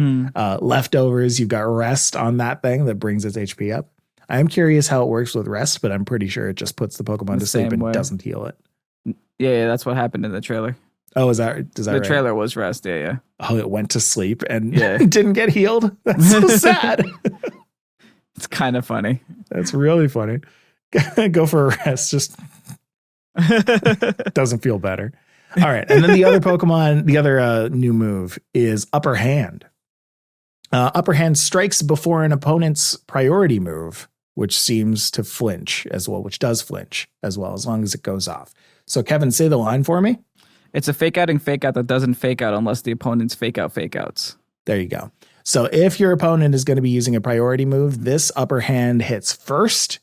leftovers, you've got rest on that thing that brings its HP up. I am curious how it works with rest, but I'm pretty sure it just puts the Pokemon The to sleep same and way. doesn't heal it. Yeah, that's what happened in the trailer. Oh, is that The right? trailer was rest. Yeah. Oh, it went to sleep and Yeah. didn't get healed. That's so sad. It's kind of funny. That's really funny. Go for a rest. Just doesn't feel better. All right. And then the other Pokemon, the other new move is Upper Hand. Upper Hand strikes before an opponent's priority move, which seems to flinch as well, which does flinch as well, as long as it goes off. So Kevin, say the line for me. It's a fake outing fake out that doesn't fake out unless the opponent's fake outs. There you go. So if your opponent is going to be using a priority move, this Upper Hand hits first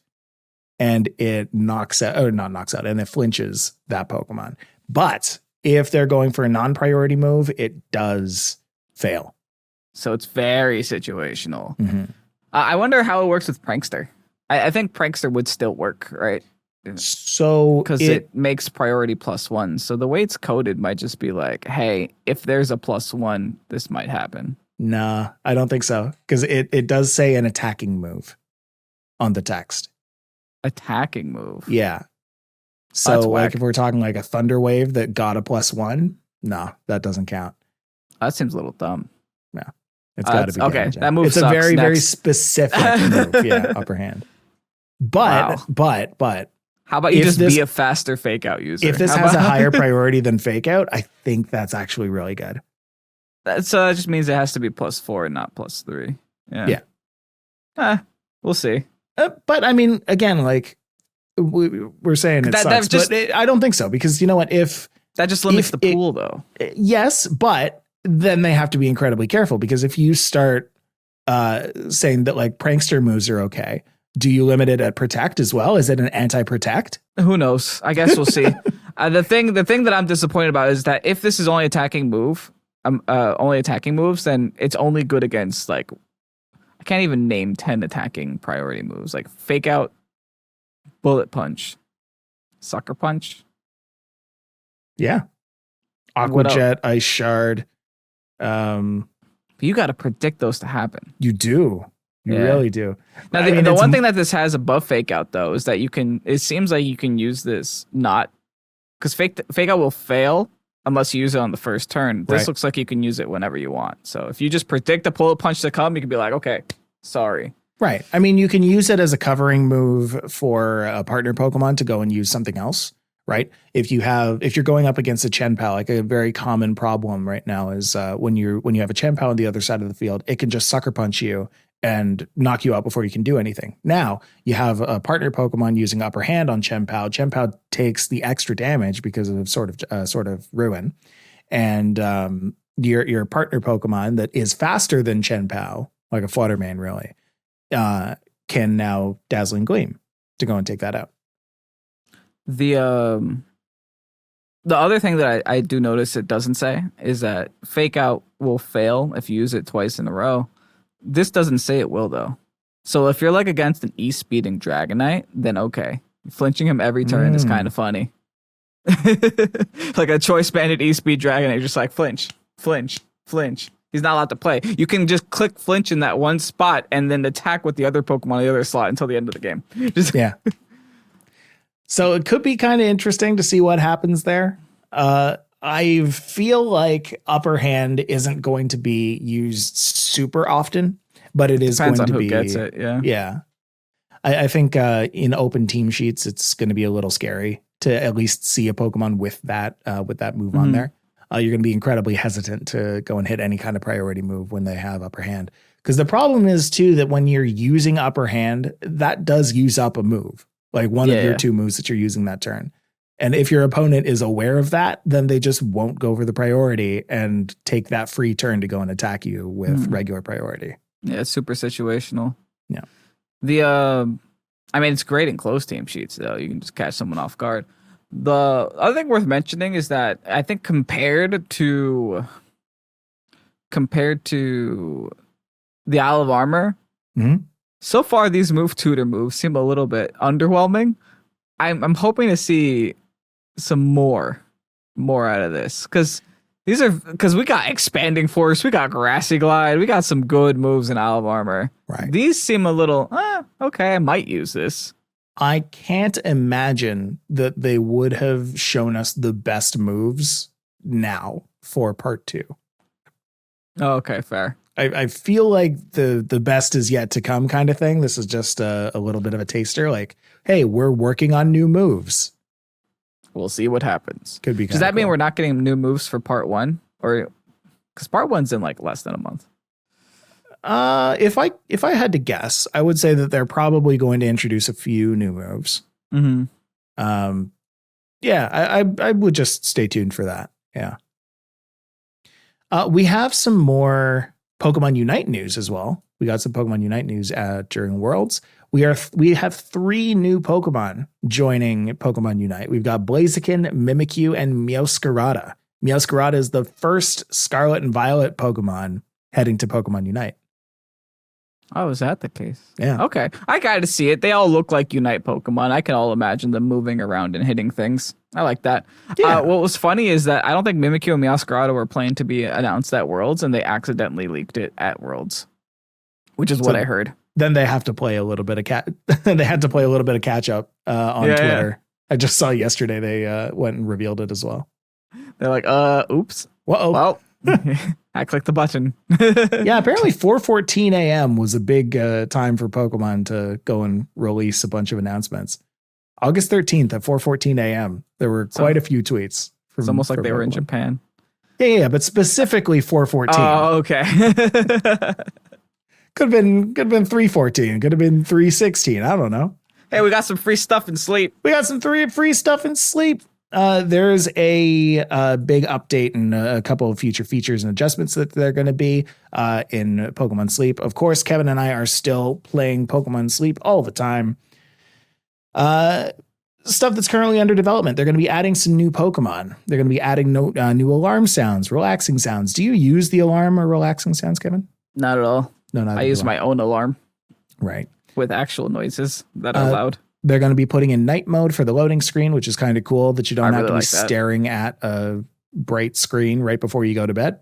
and it knocks out, or not knocks out, and it flinches that Pokemon. But if they're going for a non-priority move, it does fail. So it's very situational. Mm-hmm. I wonder how it works with Prankster. I think Prankster would still work, right? So Because it makes priority +1. So the way it's coded might just be like, hey, if there's a +1, this might happen. Nah, I don't think so. Because it does say an attacking move on the text. Attacking move. Yeah. That's So like whack. if we're talking like a Thunder Wave that got a +1, no, that doesn't count. That seems a little dumb. It's got to be okay. damaging. That move It's a sucks. very, very Next. specific move. Yeah, Upper Hand. But, Wow. but How about you If just this- be a faster fake out user? if this How has a about- higher priority than Fake Out, I think that's actually really good. That just means it has to be +4 and not +3. Yeah. We'll see. But I mean, again, like we're saying it That sucks, just- but I don't think so because you know what? If That just limits If the it- pool, though. yes, but then they have to be incredibly careful because if you start saying that like prankster moves are okay, do you limit it at protect as well? Is it an anti-protect? Who knows? I guess we'll see. The thing that I'm disappointed about is that if this is only attacking moves, then it's only good against like I can't even name 10 attacking priority moves like Fake Out, Bullet Punch, Sucker Punch. Yeah. Aqua What else? Jet, Ice Shard. But you got to predict those to happen. You do. You Yeah. really do. Now, I mean, the it's one m- thing that this has above Fake Out though is that it seems like you can use this not because fake out will fail unless you use it on the first turn. This looks like you can use it whenever you want. So if you just predict a bullet punch to come, you can be like, okay, sorry. Right. I mean, you can use it as a covering move for a partner Pokemon to go and use something else, right? If you're going up against a Chen-Pal, like a very common problem right now is when you have a Chen-Pal on the other side of the field, it can just sucker punch you and knock you out before you can do anything. Now you have a partner Pokemon using upper hand on Chen-Pal. Chen-Pal takes the extra damage because of sort of ruin, and your partner Pokemon that is faster than Chen-Pal, like a Fluttermane, really. Can now Dazzling Gleam to go and take that out. The other thing that I do notice it doesn't say is that Fake Out will fail if you use it twice in a row. This doesn't say it will, though. So if you're like against an E-speeding Dragonite, then okay. Flinching him every turn is kind of funny. Like a choice banded E-speed Dragonite, just like flinch, flinch, flinch. He's not allowed to play. You can just click flinch in that one spot and then attack with the other Pokemon on the other slot until the end of the game. Yeah. So it could be kind of interesting to see what happens there. I feel like upper hand isn't going to be used super often, but it is Depends going on to who be. Gets it, yeah. Yeah. I think in open team sheets, it's going to be a little scary to at least see a Pokemon with that move on there. You're going to be incredibly hesitant to go and hit any kind of priority move when they have upper hand. Because the problem is, too, that when you're using upper hand, that does use up a move, like one of your two moves that you're using that turn. And if your opponent is aware of that, then they just won't go for the priority and take that free turn to go and attack you with regular priority. Yeah, it's super situational. Yeah. I mean, it's great in close team sheets, though. You can just catch someone off guard. The other thing worth mentioning is that I think compared to the Isle of Armor, so far these move tutor moves seem a little bit underwhelming. I'm hoping to see some more out of this because we got Expanding Force, we got Grassy Glide, we got some good moves in Isle of Armor. Right. These seem a little okay. I might use this. I can't imagine that they would have shown us the best moves now for part 2. Oh, okay, fair. I feel like the best is yet to come kind of thing. This is just a little bit of a taster. Like, hey, we're working on new moves. We'll see what happens. Could be. Does that mean we're not getting new moves for part 1, or because part 1's in like less than a month? If I had to guess, I would say that they're probably going to introduce a few new moves. Yeah, I would just stay tuned for that. Yeah. We have some more Pokemon Unite news as well. We got some Pokemon Unite news during Worlds. We have 3 new Pokemon joining Pokemon Unite. We've got Blaziken, Mimikyu, and Meowscarada. Meowscarada is the first Scarlet and Violet Pokemon heading to Pokemon Unite. Oh, is that the case? Yeah. Okay. I got to see it. They all look like Unite Pokemon. I can all imagine them moving around and hitting things. I like that. Yeah. What was funny is that I don't think Mimikyu and Meowscarada were planned to be announced at Worlds, and they accidentally leaked it at Worlds, which is what I heard. Then they have to play a little bit of they had to play a little bit of catch up on Twitter. Yeah. I just saw yesterday they went and revealed it as well. They're like, oops. Whoa. Well, I clicked the button. Yeah, apparently 4:14 a.m. was a big time for Pokemon to go and release a bunch of announcements. August 13th at 4:14 a.m. There were quite a few tweets. It's almost like they Pokemon. were in Japan. Yeah, but specifically 4:14. Oh, okay. Could have been 3:14. Could have been 3:16. I don't know. Hey, we got some free stuff in Sleep. We got some free stuff in Sleep. There's a big update and a couple of future features and adjustments that they're going to be in Pokemon Sleep. Of course, Kevin and I are still playing Pokemon Sleep all the time. Stuff that's currently under development. They're going to be adding some new Pokemon. They're going to be adding new alarm sounds, relaxing sounds. Do you use the alarm or relaxing sounds, Kevin? Not at all. No, not. I use my own alarm. Right. With actual noises that are loud. They're going to be putting in night mode for the loading screen, which is kind of cool that you don't have to be staring at a bright screen right before you go to bed.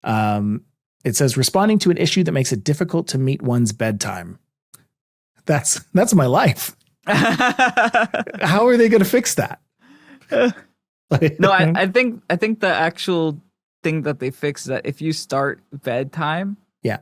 It says responding to an issue that makes it difficult to meet one's bedtime. That's my life. How are they going to fix that? No, I think the actual thing that they fixed is that if you start bedtime, yeah,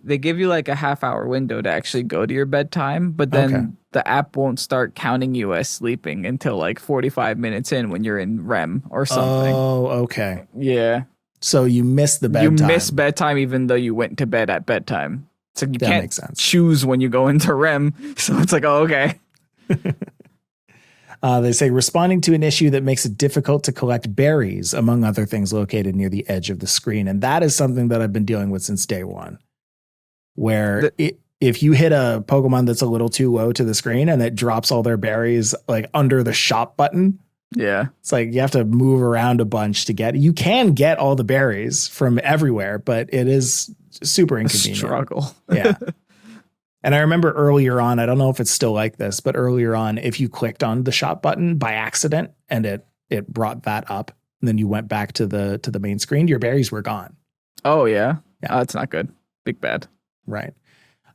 they give you like a half-hour window to actually go to your bedtime, but then the app won't start counting you as sleeping until like 45 minutes in when you're in REM or something. Oh, okay. Yeah. So you miss the bedtime. You miss bedtime even though you went to bed at bedtime. So you can't makes sense. choose when you go into REM. So it's like, oh, okay. They say responding to an issue that makes it difficult to collect berries, among other things located near the edge of the screen. And that is something that I've been dealing with since day one, where if you hit a Pokemon that's a little too low to the screen and it drops all their berries like under the shop button. Yeah. It's like you have to move around a bunch to get. You can get all the berries from everywhere, but it is super inconvenient. Struggle. Yeah. And I remember earlier on, I don't know if it's still like this, but earlier on, if you clicked on the shop button by accident and it brought that up, and then you went back to the main screen, your berries were gone. Oh yeah. Yeah. Oh, that's not good. Big bad. Right.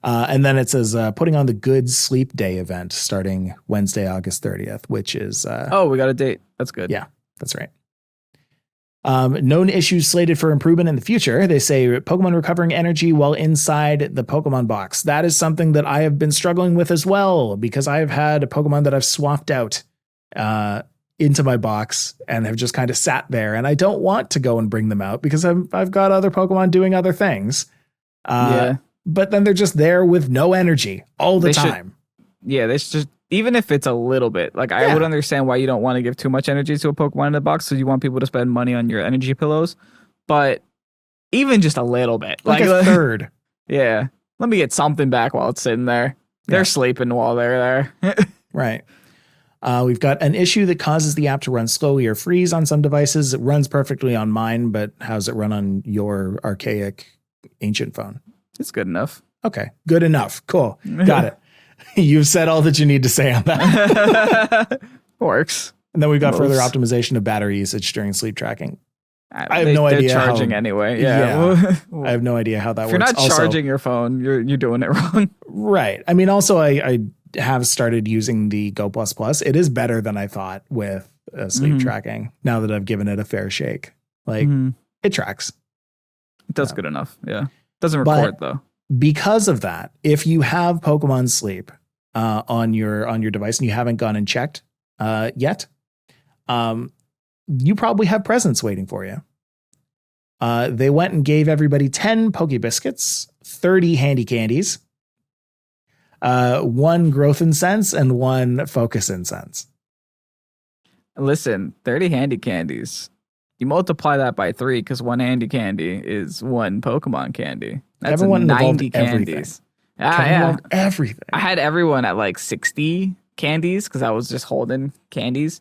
And then it says putting on the Good Sleep Day event starting Wednesday, August 30th, which is we got a date. That's good. Yeah, that's right. Known issues slated for improvement in the future. They say Pokemon recovering energy while inside the Pokemon box. That is something that I have been struggling with as well, because I have had a Pokemon that I've swapped out into my box and have just kind of sat there, and I don't want to go and bring them out because I've got other Pokemon doing other things. But then they're just there with no energy all the time. They should just, even if it's a little bit, like I would understand why you don't want to give too much energy to a Pokemon in the box, so you want people to spend money on your energy pillows. But even just a little bit, like a third. Yeah. Let me get something back while it's sitting there. They're sleeping while they're there. Right. We've got an issue that causes the app to run slowly or freeze on some devices. It runs perfectly on mine, but how's it run on your archaic ancient phone? It's good enough. Okay. Good enough. Cool. Got it. You've said all that you need to say on that. Works. And then we've got further optimization of battery usage during sleep tracking. I have no idea. They're charging anyway. Yeah. I have no idea how that works. If you're not charging your phone, you're doing it wrong. Right. I mean, also, I have started using the Go++. It is better than I thought with sleep tracking now that I've given it a fair shake. Like, it tracks. It does good enough. Yeah. Doesn't record, though. Because of that, if you have Pokemon Sleep on your device and you haven't gone and checked yet, you probably have presents waiting for you. They went and gave everybody 10 Poke Biscuits, 30 Handy Candies, 1 Growth Incense, and 1 Focus Incense. Listen, 30 Handy Candies. You multiply that by 3 because 1 Handy Candy is 1 Pokemon candy. That's everyone 90 candies. Everything. I had everyone at like 60 candies because I was just holding candies,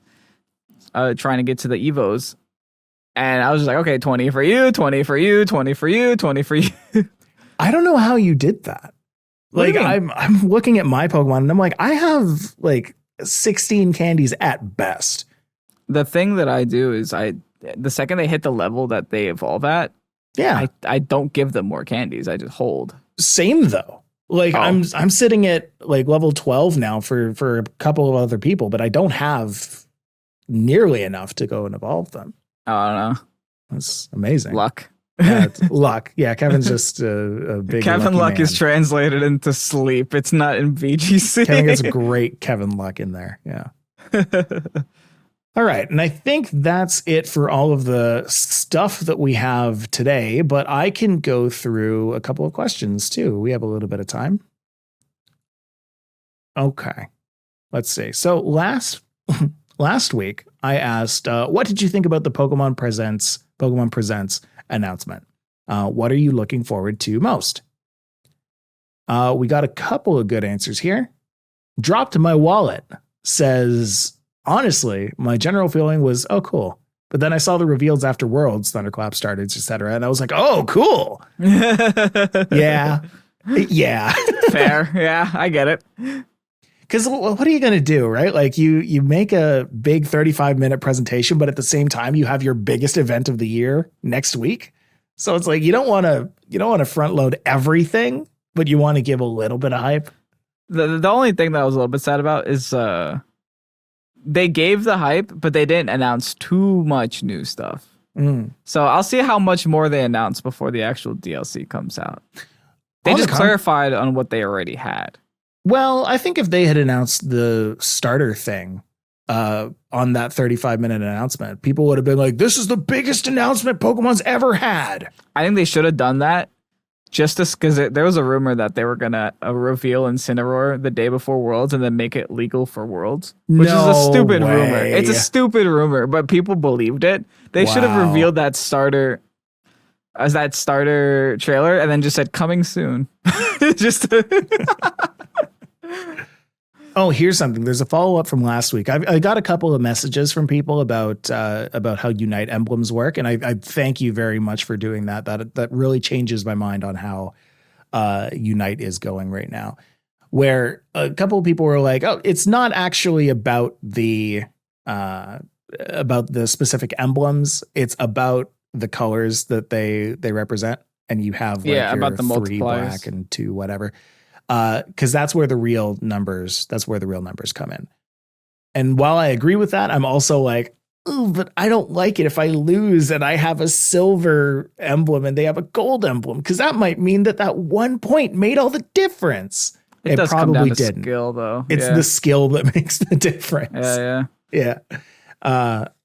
trying to get to the Evos. And I was just like, okay, 20 for you, 20 for you, 20 for you, 20 for you. I don't know how you did that. Like, I'm looking at my Pokemon and I'm like, I have like 16 candies at best. The thing that I do is the second they hit the level that they evolve at, I don't give them more candies. I just hold. Same though. Like I'm sitting at like level 12 now for a couple of other people, but I don't have nearly enough to go and evolve them. I don't know. That's amazing. Luck. Yeah, luck. Yeah, Kevin's just a big Kevin Luck man. Is translated into sleep. It's not in VGC. Kevin gets great Kevin Luck in there. Yeah. All right. And I think that's it for all of the stuff that we have today, but I can go through a couple of questions too. We have a little bit of time. Okay. Let's see. So last week I asked, what did you think about the Pokemon Presents announcement? What are you looking forward to most? We got a couple of good answers here. Dropped my wallet says, honestly, my general feeling was, oh, cool. But then I saw the reveals after Worlds, Thunderclap started, etc. And I was like, oh, cool. Yeah. Yeah. Fair. Yeah, I get it. Because what are you going to do, right? Like you make a big 35-minute presentation, but at the same time, you have your biggest event of the year next week. So it's like you don't want to front load everything, but you want to give a little bit of hype. The only thing that I was a little bit sad about is they gave the hype, but they didn't announce too much new stuff. So I'll see how much more they announce before the actual DLC comes out. They just clarified on what they already had. Well, I think if they had announced the starter thing on that 35-minute announcement, people would have been like, this is the biggest announcement Pokemon's ever had. I think they should have done that just because there was a rumor that they were going to reveal Incineroar the day before Worlds and then make it legal for Worlds, which is a stupid rumor. It's a stupid rumor, but people believed it. They should have revealed that starter as that starter trailer and then just said coming soon. Oh, here's something. There's a follow-up from last week. I got a couple of messages from people about how Unite emblems work, and I thank you very much for doing that. That really changes my mind on how Unite is going right now. Where a couple of people were like, "Oh, it's not actually about the specific emblems. It's about the colors that they represent, and you have about the 3 black and 2 whatever." Because that's where the real numbers come in. And while I agree with that, I'm also like, ooh, but I don't like it if I lose and I have a silver emblem and they have a gold emblem, because that might mean that 1 point made all the difference. It does probably come down to didn't. Skill, though. It's the skill that makes the difference. Yeah.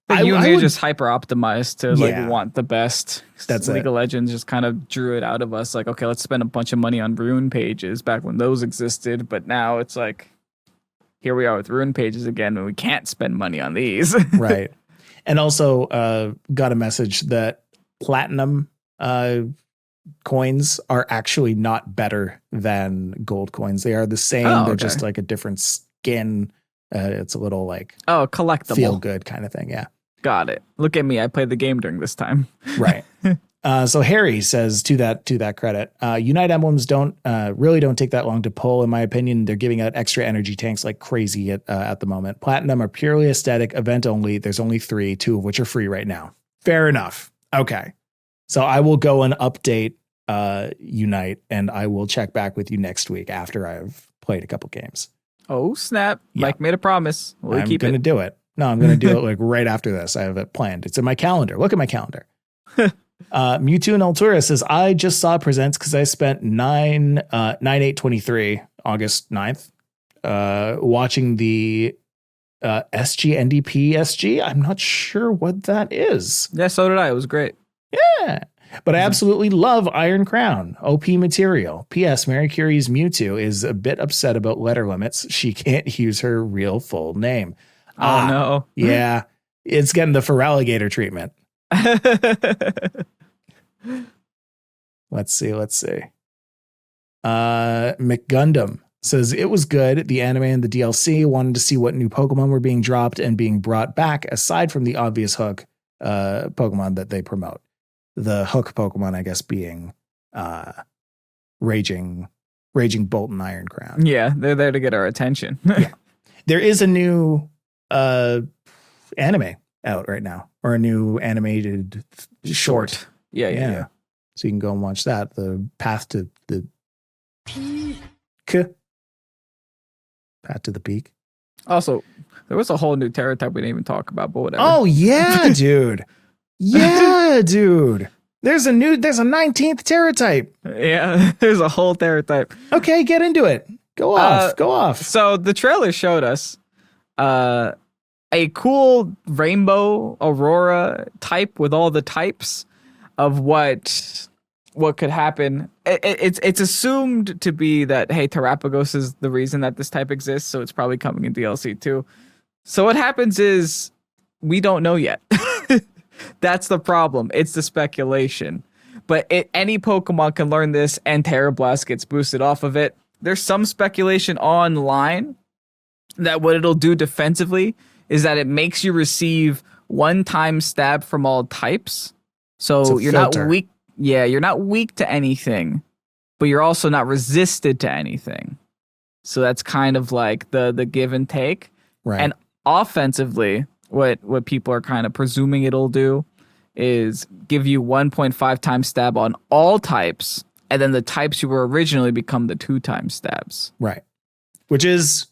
I would just hyper optimized to want the best. That's League of Legends just kind of drew it out of us. Like, okay, let's spend a bunch of money on rune pages back when those existed. But now it's like, here we are with rune pages again, and we can't spend money on these. Right. And also got a message that platinum coins are actually not better than gold coins. They are the same. They're just like a different skin. It's a little like collectible, feel good kind of thing. Yeah. Got it. Look at me. I played the game during this time. Right. So Harry says to that credit, Unite emblems don't take that long to pull. In my opinion, they're giving out extra energy tanks like crazy at the moment. Platinum are purely aesthetic, event only. There's only 3, 2 of which are free right now. Fair enough. Okay. So I will go and update Unite, and I will check back with you next week after I've played a couple games. Oh, snap. Yeah. Mike made a promise. I'm going to do it. No, I'm going to do it like right after this. I have it planned. It's in my calendar. Look at my calendar. Mewtwo and Altura says, I just saw Presents because I spent 9/8/23, August 9th, watching the SG NDP SG. I'm not sure what that is. Yeah, so did I. It was great. Yeah. But I absolutely love Iron Crown, OP material. P.S. Mary Curie's Mewtwo is a bit upset about letter limits. She can't use her real full name. Oh, no. Yeah. It's getting the Feraligatr treatment. Let's see. McGundam says, it was good. The anime and the DLC. Wanted to see what new Pokemon were being dropped and being brought back, aside from the obvious hook Pokemon that they promote. The hook Pokemon, I guess, being Raging Bolt and Iron Crown. Yeah, they're there to get our attention. Yeah. There is a new anime out right now, or a new animated short. Yeah. So you can go and watch that. The Path to the Peak. Path to the Peak. Also, there was a whole new Terra type we didn't even talk about, but whatever. Oh yeah, dude. Yeah, dude. There's a 19th Terra type. Yeah, there's a whole Terra type. Okay, get into it. Go off. So the trailer showed us a cool rainbow aurora type with all the types of what could happen. It's assumed to be that, hey, Terrapagos is the reason that this type exists, so it's probably coming in DLC too. So what happens is we don't know yet. That's the problem. It's the speculation. But any Pokemon can learn this, and Terra Blast gets boosted off of it. There's some speculation online that what it'll do defensively is that it makes you receive 1-time stab from all types. So you're not weak. Yeah, you're not weak to anything, but you're also not resisted to anything. So that's kind of like the give and take. Right. And offensively, what people are kind of presuming it'll do is give you 1.5 times stab on all types, and then the types you were originally become the 2-time stabs. Right. Which is,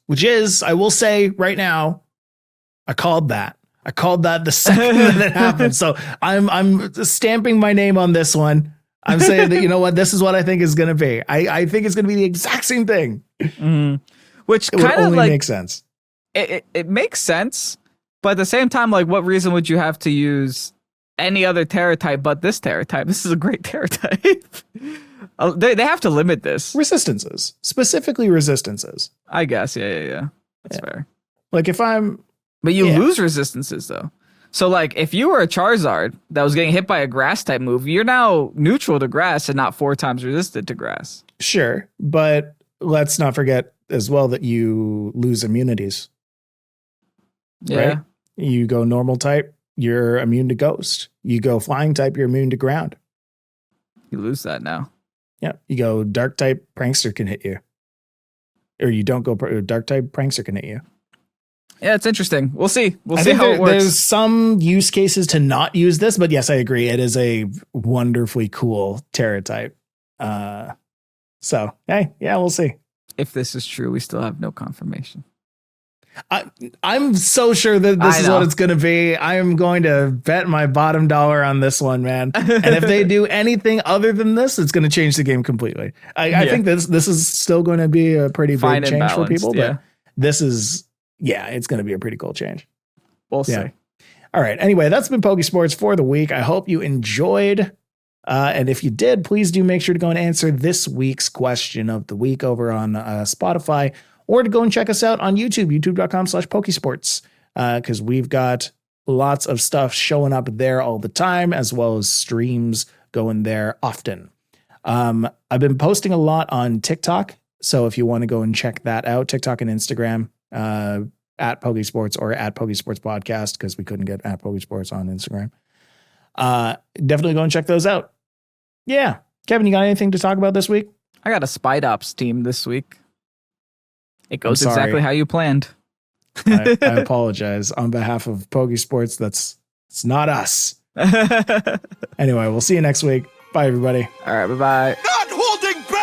I will say right now, I called that. The second that it happened. So I'm stamping my name on this one. I'm saying that, you know what, this is what I think is going to be. I think it's going to be the exact same thing. Which It would kind of only like make sense. it makes sense, but at the same time, like, what reason would you have to use any other Terra type but this Terra type? This is a great Terra type. They have to limit this. Resistances, specifically resistances. I guess. Yeah. That's fair. Like if I'm, but you lose resistances though. So like if you were a Charizard that was getting hit by a grass type move, you're now neutral to grass and not 4 times resistant to grass. sure, but let's not forget as well that you lose immunities. Yeah. Right? You go normal type, you're immune to ghost. You go flying type, you're immune to ground. You lose that now. Yeah. You go dark type, prankster can hit you. Or you don't go dark type, prankster can hit you. Yeah, it's interesting. We'll see. We'll I see think how it works. There's some use cases to not use this, but yes, I agree. It is a wonderfully cool Terra type. So, hey, yeah, we'll see. If this is true, we still have no confirmation. I'm so sure that this is know. what it's going to be. I am going to bet my bottom dollar on this one, man. And if they do anything other than this, it's going to change the game completely. I think this is still going to be a pretty big change for people, but this is, it's going to be a pretty cool change. We'll see. All right. Anyway, that's been Pokesports for the week. I hope you enjoyed. And if you did, please do make sure to go and answer this week's question of the week over on Spotify, or to go and check us out on YouTube, youtube.com/Pokesports, because we've got lots of stuff showing up there all the time, as well as streams going there often. I've been posting a lot on TikTok, so if you want to go and check that out, TikTok and Instagram, at Pokesports or at Pokesports Podcast, because we couldn't get at Pokesports on Instagram. Definitely go and check those out. Yeah. Kevin, you got anything to talk about this week? I got a Spide Ops team this week. It goes exactly how you planned. I apologize on behalf of Pokesports. It's not us. Anyway, we'll see you next week. Bye, everybody. All right. Bye-bye. Not holding back.